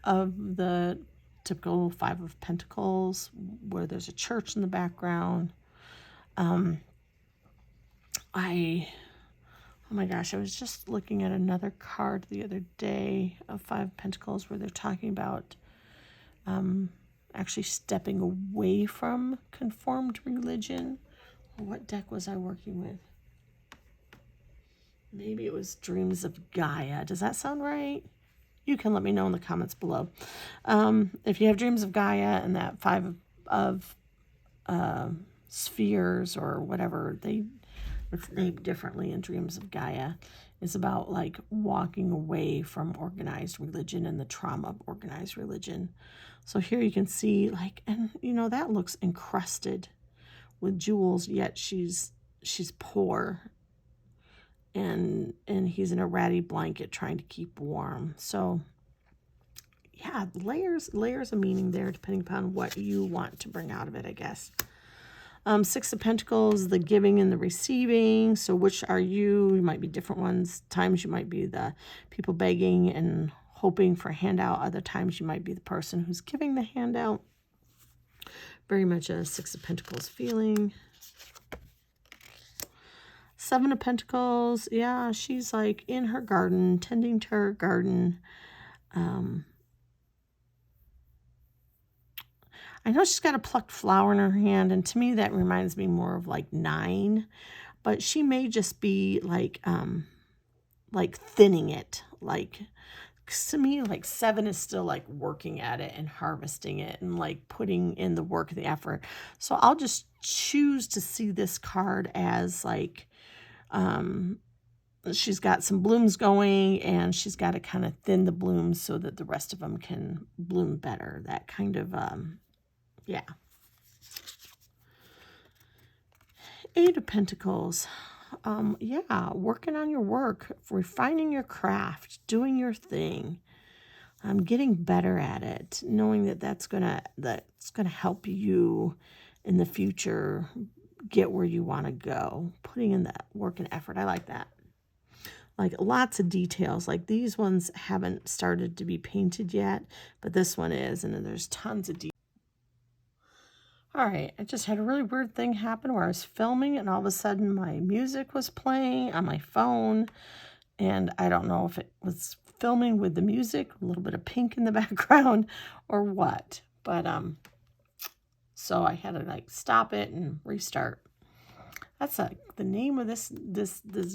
of the typical Five of Pentacles, where there's a church in the background. Oh my gosh, I was just looking at another card the other day of Five of Pentacles where they're talking about actually stepping away from conformed religion. What deck was I working with? Maybe it was Dreams of Gaia. Does that sound right? You can let me know in the comments below. If you have Dreams of Gaia and that Five of Spheres or whatever, it's named differently in Dreams of Gaia, is about like walking away from organized religion and the trauma of organized religion. So here you can see like, and you know, that looks encrusted with jewels, yet she's poor, and he's in a ratty blanket trying to keep warm. So yeah, layers of meaning there, depending upon what you want to bring out of it, I guess. Six of Pentacles, the giving and the receiving. So which are you? You might be different ones. Times you might be the people begging and hoping for a handout. Other times you might be the person who's giving the handout. Very much a Six of Pentacles feeling. Seven of Pentacles. Yeah, she's like in her garden, tending to her garden. I know she's got a plucked flower in her hand, and to me that reminds me more of like 9, but she may just be like thinning it. Like, 'cause to me, like 7 is still like working at it and harvesting it and like putting in the work, the effort. So I'll just choose to see this card as like she's got some blooms going, and she's got to kind of thin the blooms so that the rest of them can bloom better. That kind of yeah. Eight of Pentacles. Yeah, working on your work, refining your craft, doing your thing, getting better at it, knowing that that's gonna help you in the future get where you want to go. Putting in that work and effort. I like that. Like lots of details. Like these ones haven't started to be painted yet, but this one is, and then there's tons of details. All right, I just had a really weird thing happen where I was filming, and all of a sudden my music was playing on my phone, and I don't know if it was filming with the music, a little bit of pink in the background, or what. But so I had to like stop it and restart. That's the name of this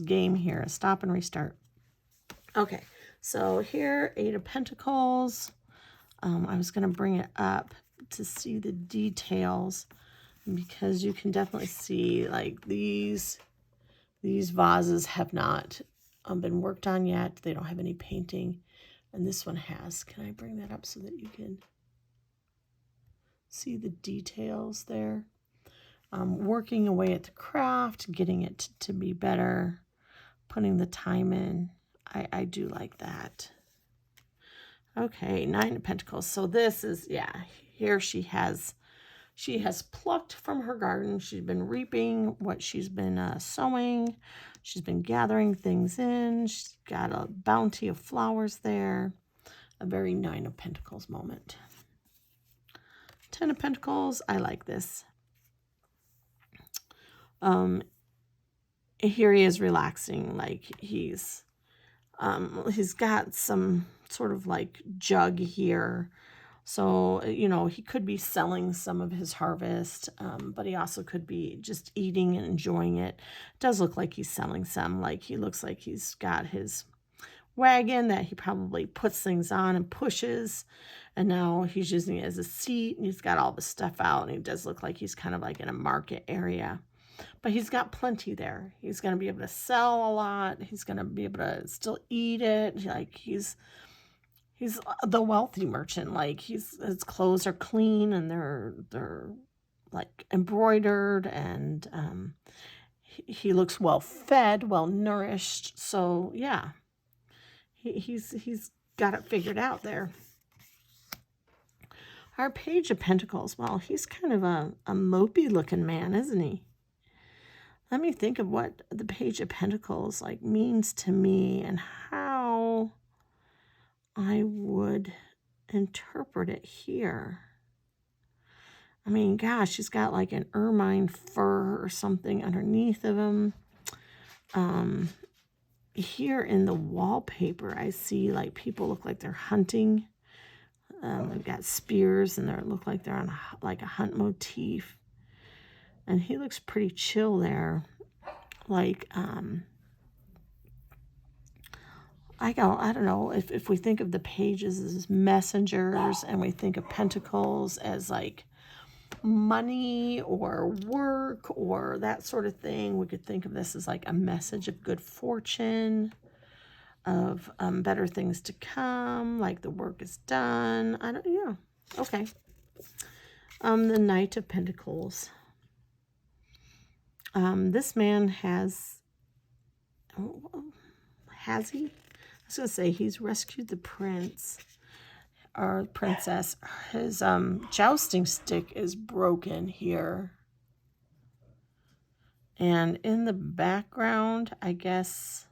game here, is stop and restart. Okay, so here, Eight of Pentacles. I was going to bring it up to see the details, because you can definitely see like these vases have not been worked on yet. They don't have any painting, and this one has. Can I bring that up so that you can see the details there? Working away at the craft, getting it to be better. putting the time in. I do like that. Okay, 9 of Pentacles. So this is, yeah, here she has plucked from her garden. She's been reaping what she's been sowing. She's been gathering things in. She's got a bounty of flowers there. A very 9 of Pentacles moment. 10 of Pentacles, I like this. Here he is relaxing, like he's got some sort of like jug here. So, you know, he could be selling some of his harvest, but he also could be just eating and enjoying it. It does look like he's selling some. Like he looks like he's got his wagon that he probably puts things on and pushes. And now he's using it as a seat and he's got all the stuff out. And he does look like he's kind of like in a market area. But he's got plenty there. He's going to be able to sell a lot. He's going to be able to still eat it. Like he's the wealthy merchant. Like his clothes are clean and they're like embroidered, and he looks well fed, well nourished. So yeah, he's got it figured out there. Our Page of Pentacles. Well, he's kind of a mopey looking man, isn't he? Let me think of what the Page of Pentacles like means to me and how I would interpret it here. I mean, gosh, he's got like an ermine fur or something underneath of him. Here in the wallpaper, I see like people look like they're hunting. They've got spears and they look like they're on like a hunt motif. And he looks pretty chill there. Like, I don't know, if we think of the pages as messengers and we think of pentacles as like money or work or that sort of thing, we could think of this as like a message of good fortune, of better things to come, like the work is done. Yeah, okay. The Knight of Pentacles. This man has he? I was going to say he's rescued the prince or princess. His jousting stick is broken here. And in the background, I guess,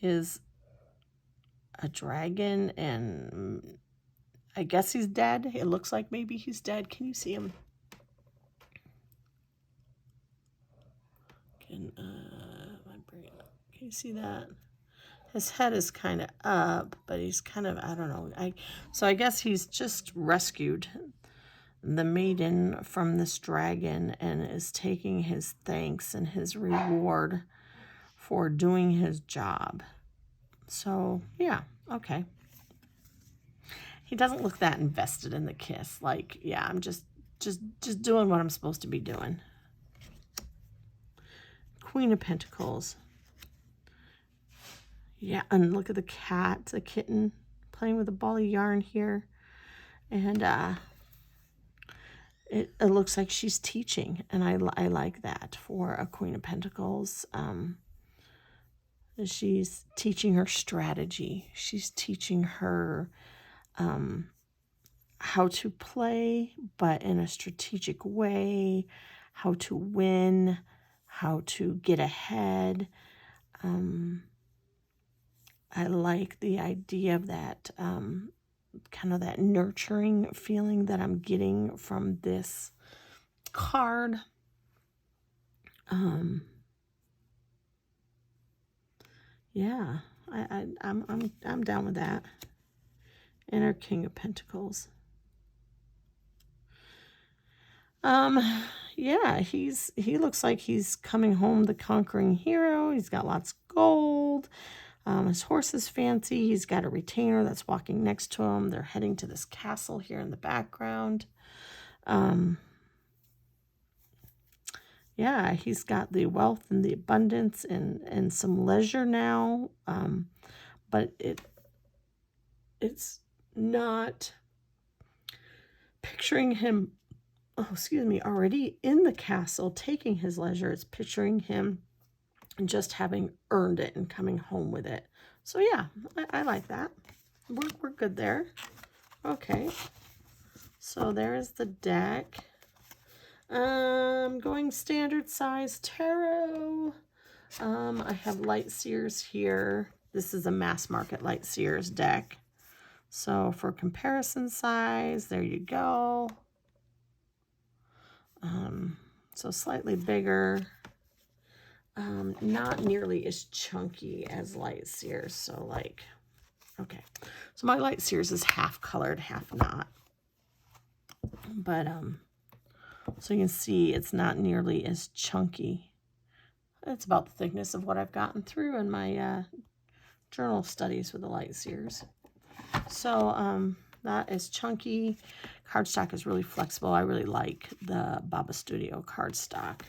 is a dragon, and I guess he's dead. It looks like maybe he's dead. Can you see him? Can you see that? His head is kind of up, but he's kind of, I don't know. So I guess he's just rescued the maiden from this dragon and is taking his thanks and his reward for doing his job. So, yeah, okay. He doesn't look that invested in the kiss. Like, yeah, I'm just doing what I'm supposed to be doing. Queen of Pentacles. Yeah, and look at the cat, the kitten, playing with a ball of yarn here. And it looks like she's teaching, and I like that for a Queen of Pentacles. She's teaching her strategy. She's teaching her how to play, but in a strategic way, how to win, how to get ahead. I like the idea of that, kind of that nurturing feeling that I'm getting from this card. Yeah, I'm down with that. And our King of Pentacles. Yeah, he looks like he's coming home the conquering hero. He's got lots of gold. His horse is fancy. He's got a retainer that's walking next to him. They're heading to this castle here in the background. Yeah, he's got the wealth and the abundance and some leisure now. But it's not picturing him, already in the castle taking his leisure. It's picturing him just having earned it and coming home with it. So yeah, I like that. We're good there. Okay, so there's the deck. Going standard size tarot. I have Light Seers here. This is a mass market Light Seers deck. So for comparison size, there you go. So slightly bigger. Not nearly as chunky as Light Seers. So like, okay. So my Light Seers is half colored, half not. But, so you can see it's not nearly as chunky. It's about the thickness of what I've gotten through in my journal studies with the Light Seers. So that is chunky. Cardstock is really flexible. I really like the Baba Studio cardstock.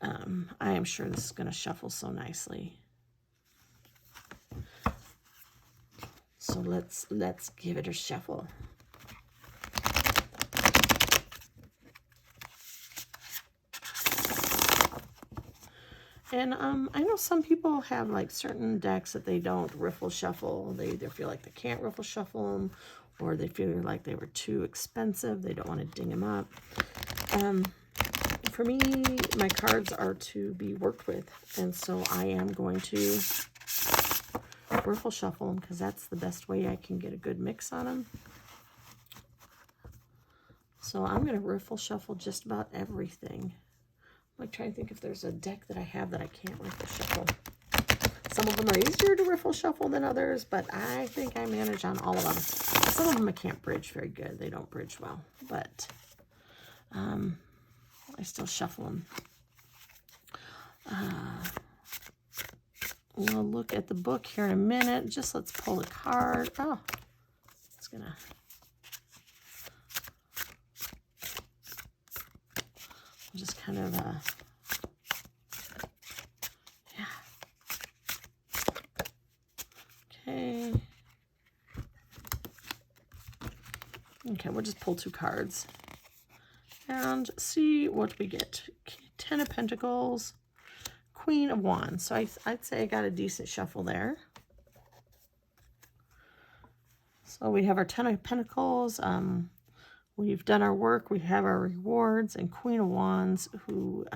I am sure this is going to shuffle so nicely. So let's give it a shuffle. And I know some people have like certain decks that they don't riffle shuffle. They either feel like they can't riffle shuffle them, or they feel like they were too expensive. They don't want to ding them up. For me, my cards are to be worked with, and so I am going to riffle shuffle them because that's the best way I can get a good mix on them. So I'm going to riffle shuffle just about everything. I'm like trying to think if there's a deck that I have that I can't riffle shuffle. Some of them are easier to riffle shuffle than others, but I think I manage on all of them. Some of them I can't bridge very good. They don't bridge well, but I still shuffle them. We'll look at the book here in a minute. Just let's pull a card. Oh, it's gonna... just kind of, yeah. Okay. Okay, we'll just pull 2 cards and see what we get. 10 of Pentacles, Queen of Wands. So I'd say I got a decent shuffle there. So we have our 10 of Pentacles. We've done our work. We have our rewards. And Queen of Wands, who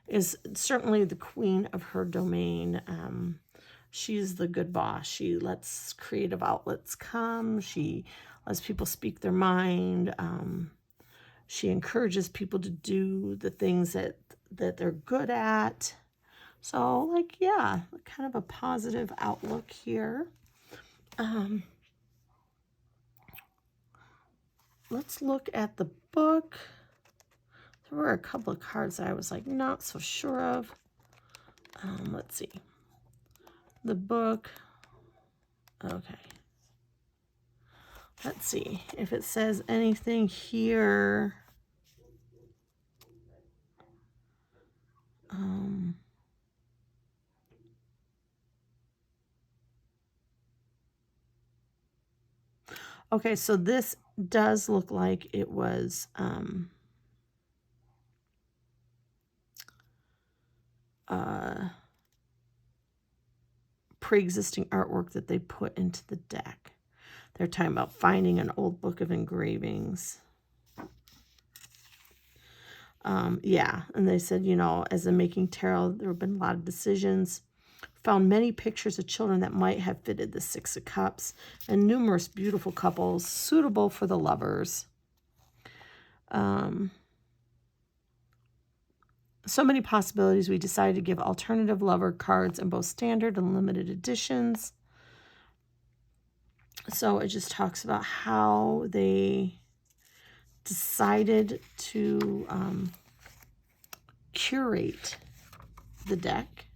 is certainly the queen of her domain. She's the good boss. She lets creative outlets come. She lets people speak their mind. She encourages people to do the things that they're good at. So, like, yeah, kind of a positive outlook here. Let's look at the book. There were a couple of cards that I was like not so sure of. Let's see. The book. Okay. Let's see if it says anything here. Okay, so this does look like it was pre-existing artwork that they put into the deck. They're talking about finding an old book of engravings. Yeah, and they said, you know, as in making tarot, there have been a lot of decisions. Found many pictures of children that might have fitted the 6 of Cups, and numerous beautiful couples suitable for the lovers. So many possibilities. We decided to give alternative lover cards in both standard and limited editions. So it just talks about how they decided to curate the deck.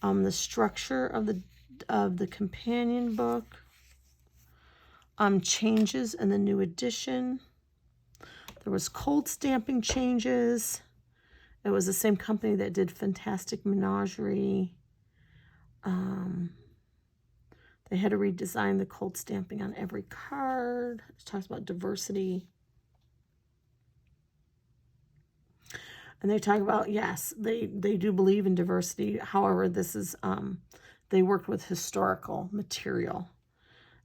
The structure of the companion book. Changes in the new edition. There was cold stamping changes. It was the same company that did Fantastic Menagerie. They had to redesign the cold stamping on every card. It talks about diversity. And they talk about, yes, they do believe in diversity. However, this is, they worked with historical material.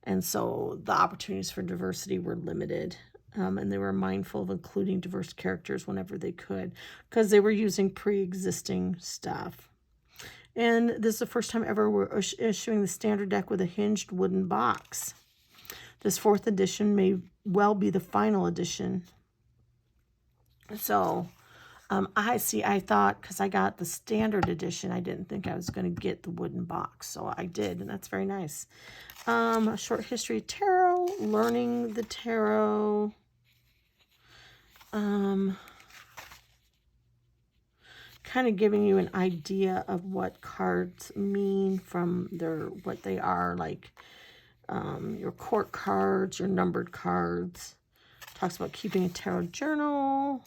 And so the opportunities for diversity were limited. And they were mindful of including diverse characters whenever they could, because they were using pre-existing stuff. And this is the first time ever we're issuing the standard deck with a hinged wooden box. This 4th edition may well be the final edition. So I thought, because I got the standard edition, I didn't think I was going to get the wooden box. So I did, and that's very nice. A short history of tarot, learning the tarot. Kind of giving you an idea of what cards mean from what they are, like your court cards, your numbered cards. Talks about keeping a tarot journal,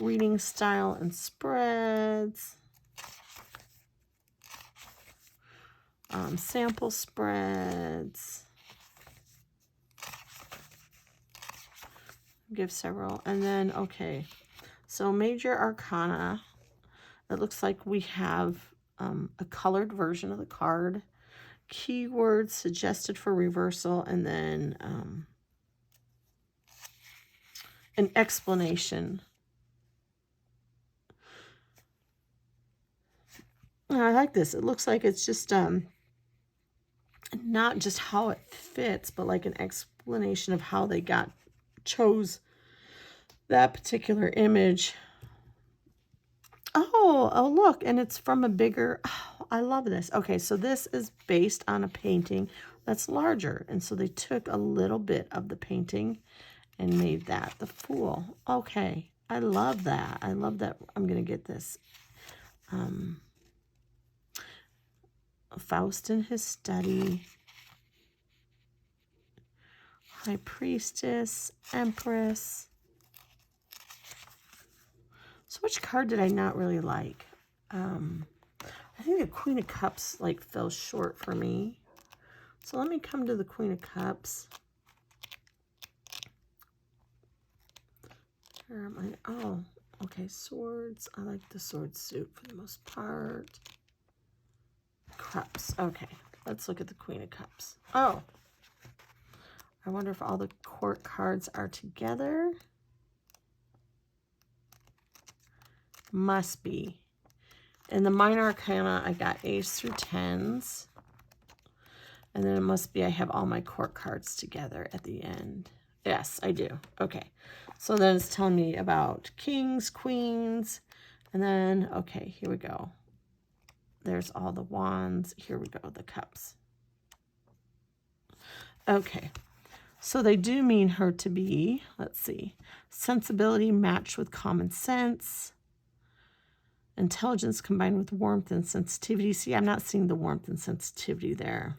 reading style and spreads, sample spreads. Give several. And then, okay, so major arcana. It looks like we have a colored version of the card, keywords suggested for reversal, and then an explanation. I like this. It looks like it's just not just how it fits, but like an explanation of how they chose that particular image. Oh, look, and it's from a bigger, I love this. Okay, so this is based on a painting that's larger, and so they took a little bit of the painting and made that the Fool. Okay, I love that. I love that. I'm going to get this. Faust in his study. High Priestess, Empress. So which card did I not really like? I think the Queen of Cups like fell short for me. So let me come to the Queen of Cups. Where am I? Oh, okay, swords. I like the sword suit for the most part. Cups. Okay, let's look at the Queen of Cups. Oh, I wonder if all the court cards are together. Must be. In the minor arcana, I got A's through 10s. And then it must be I have all my court cards together at the end. Yes, I do. Okay. So then it's telling me about kings, queens. And then, okay, here we go. There's all the wands. Here we go, the cups. Okay. So they do mean her to be, let's see, sensibility matched with common sense. Intelligence combined with warmth and sensitivity. See, I'm not seeing the warmth and sensitivity there.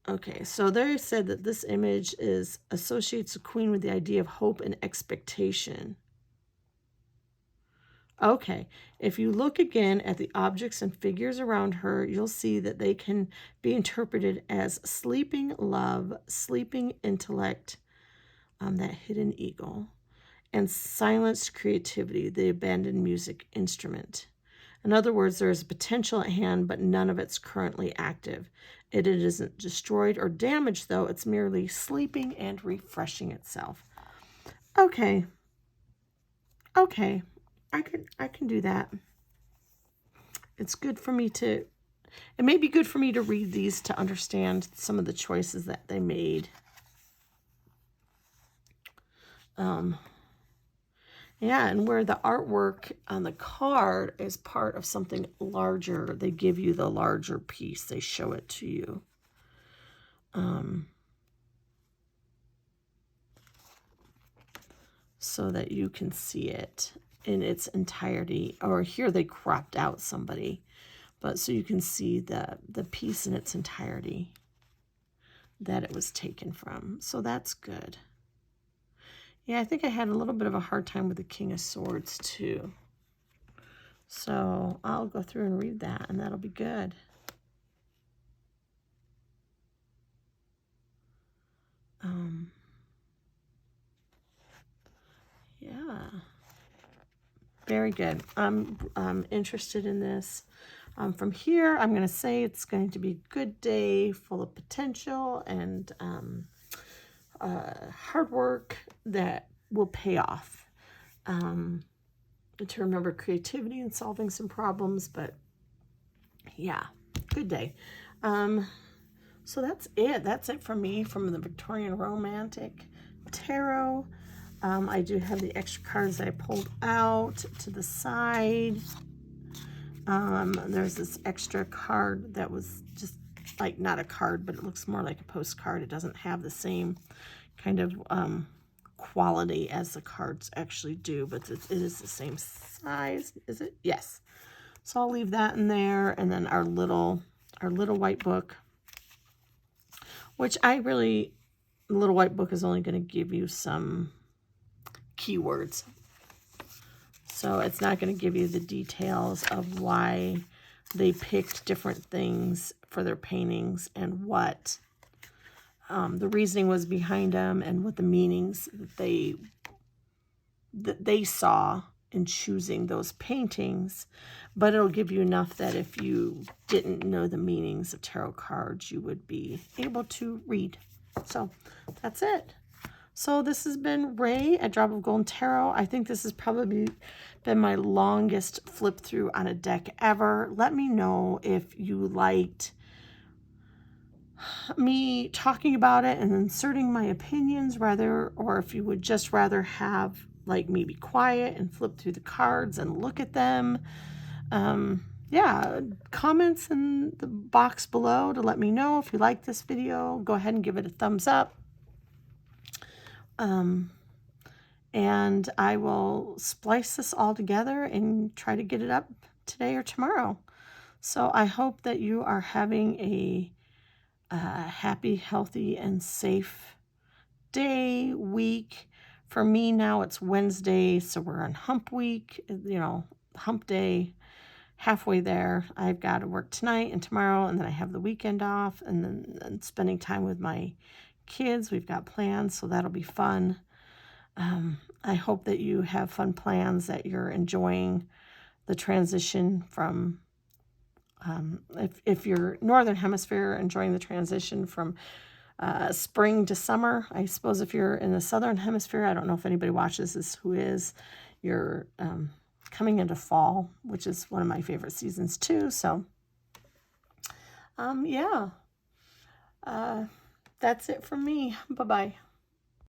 Okay, so they said that this image associates the queen with the idea of hope and expectation. Okay, if you look again at the objects and figures around her, you'll see that they can be interpreted as sleeping love, sleeping intellect, that hidden eagle, and silenced creativity, the abandoned music instrument. In other words, there is potential at hand, but none of it's currently active. It isn't destroyed or damaged, though. It's merely sleeping and refreshing itself. Okay. Okay. I can do that. It's good for me to, it may be good for me to read these to understand some of the choices that they made. Yeah, and where the artwork on the card is part of something larger, they give you the larger piece. They show it to you. So that you can see it in its entirety. Or here they cropped out somebody, but so you can see the piece in its entirety that it was taken from. So that's good. Yeah, I think I had a little bit of a hard time with the King of Swords too. So I'll go through and read that, and that'll be good. very good. I'm interested in this. From here, I'm going to say it's going to be a good day, full of potential and hard work that will pay off. To remember creativity and solving some problems, but yeah, good day. So that's it. That's it from me from the Victorian Romantic Tarot. I do have the extra cards that I pulled out to the side. There's this extra card that was just like not a card, but it looks more like a postcard. It doesn't have the same kind of quality as the cards actually do, but it is the same size. Is it? Yes. So I'll leave that in there, and then our little white book, which the little white book is only going to give you some keywords. So it's not going to give you the details of why they picked different things for their paintings and what the reasoning was behind them and what the meanings that they saw in choosing those paintings. But it'll give you enough that if you didn't know the meanings of tarot cards, you would be able to read. So that's it. So this has been Ray at Drop of Golden Tarot. I think this has probably been my longest flip through on a deck ever. Let me know if you liked me talking about it and inserting my opinions rather, or if you would just rather have like me be quiet and flip through the cards and look at them. Yeah, comments in the box below to let me know if you like this video. Go ahead and give it a thumbs up. And I will splice this all together and try to get it up today or tomorrow. So I hope that you are having a happy, healthy, and safe day, week. For me now it's Wednesday, so we're on hump week, hump day, halfway there. I've got to work tonight and tomorrow, and then I have the weekend off, and then spending time with my kids. We've got plans, so that'll be fun. I hope that you have fun plans, that you're enjoying the transition from, if you're Northern Hemisphere, enjoying the transition from spring to summer. I suppose if you're in the Southern Hemisphere, I don't know if anybody watches this who is, you're coming into fall, which is one of my favorite seasons too. So, yeah, that's it from me. Bye-bye.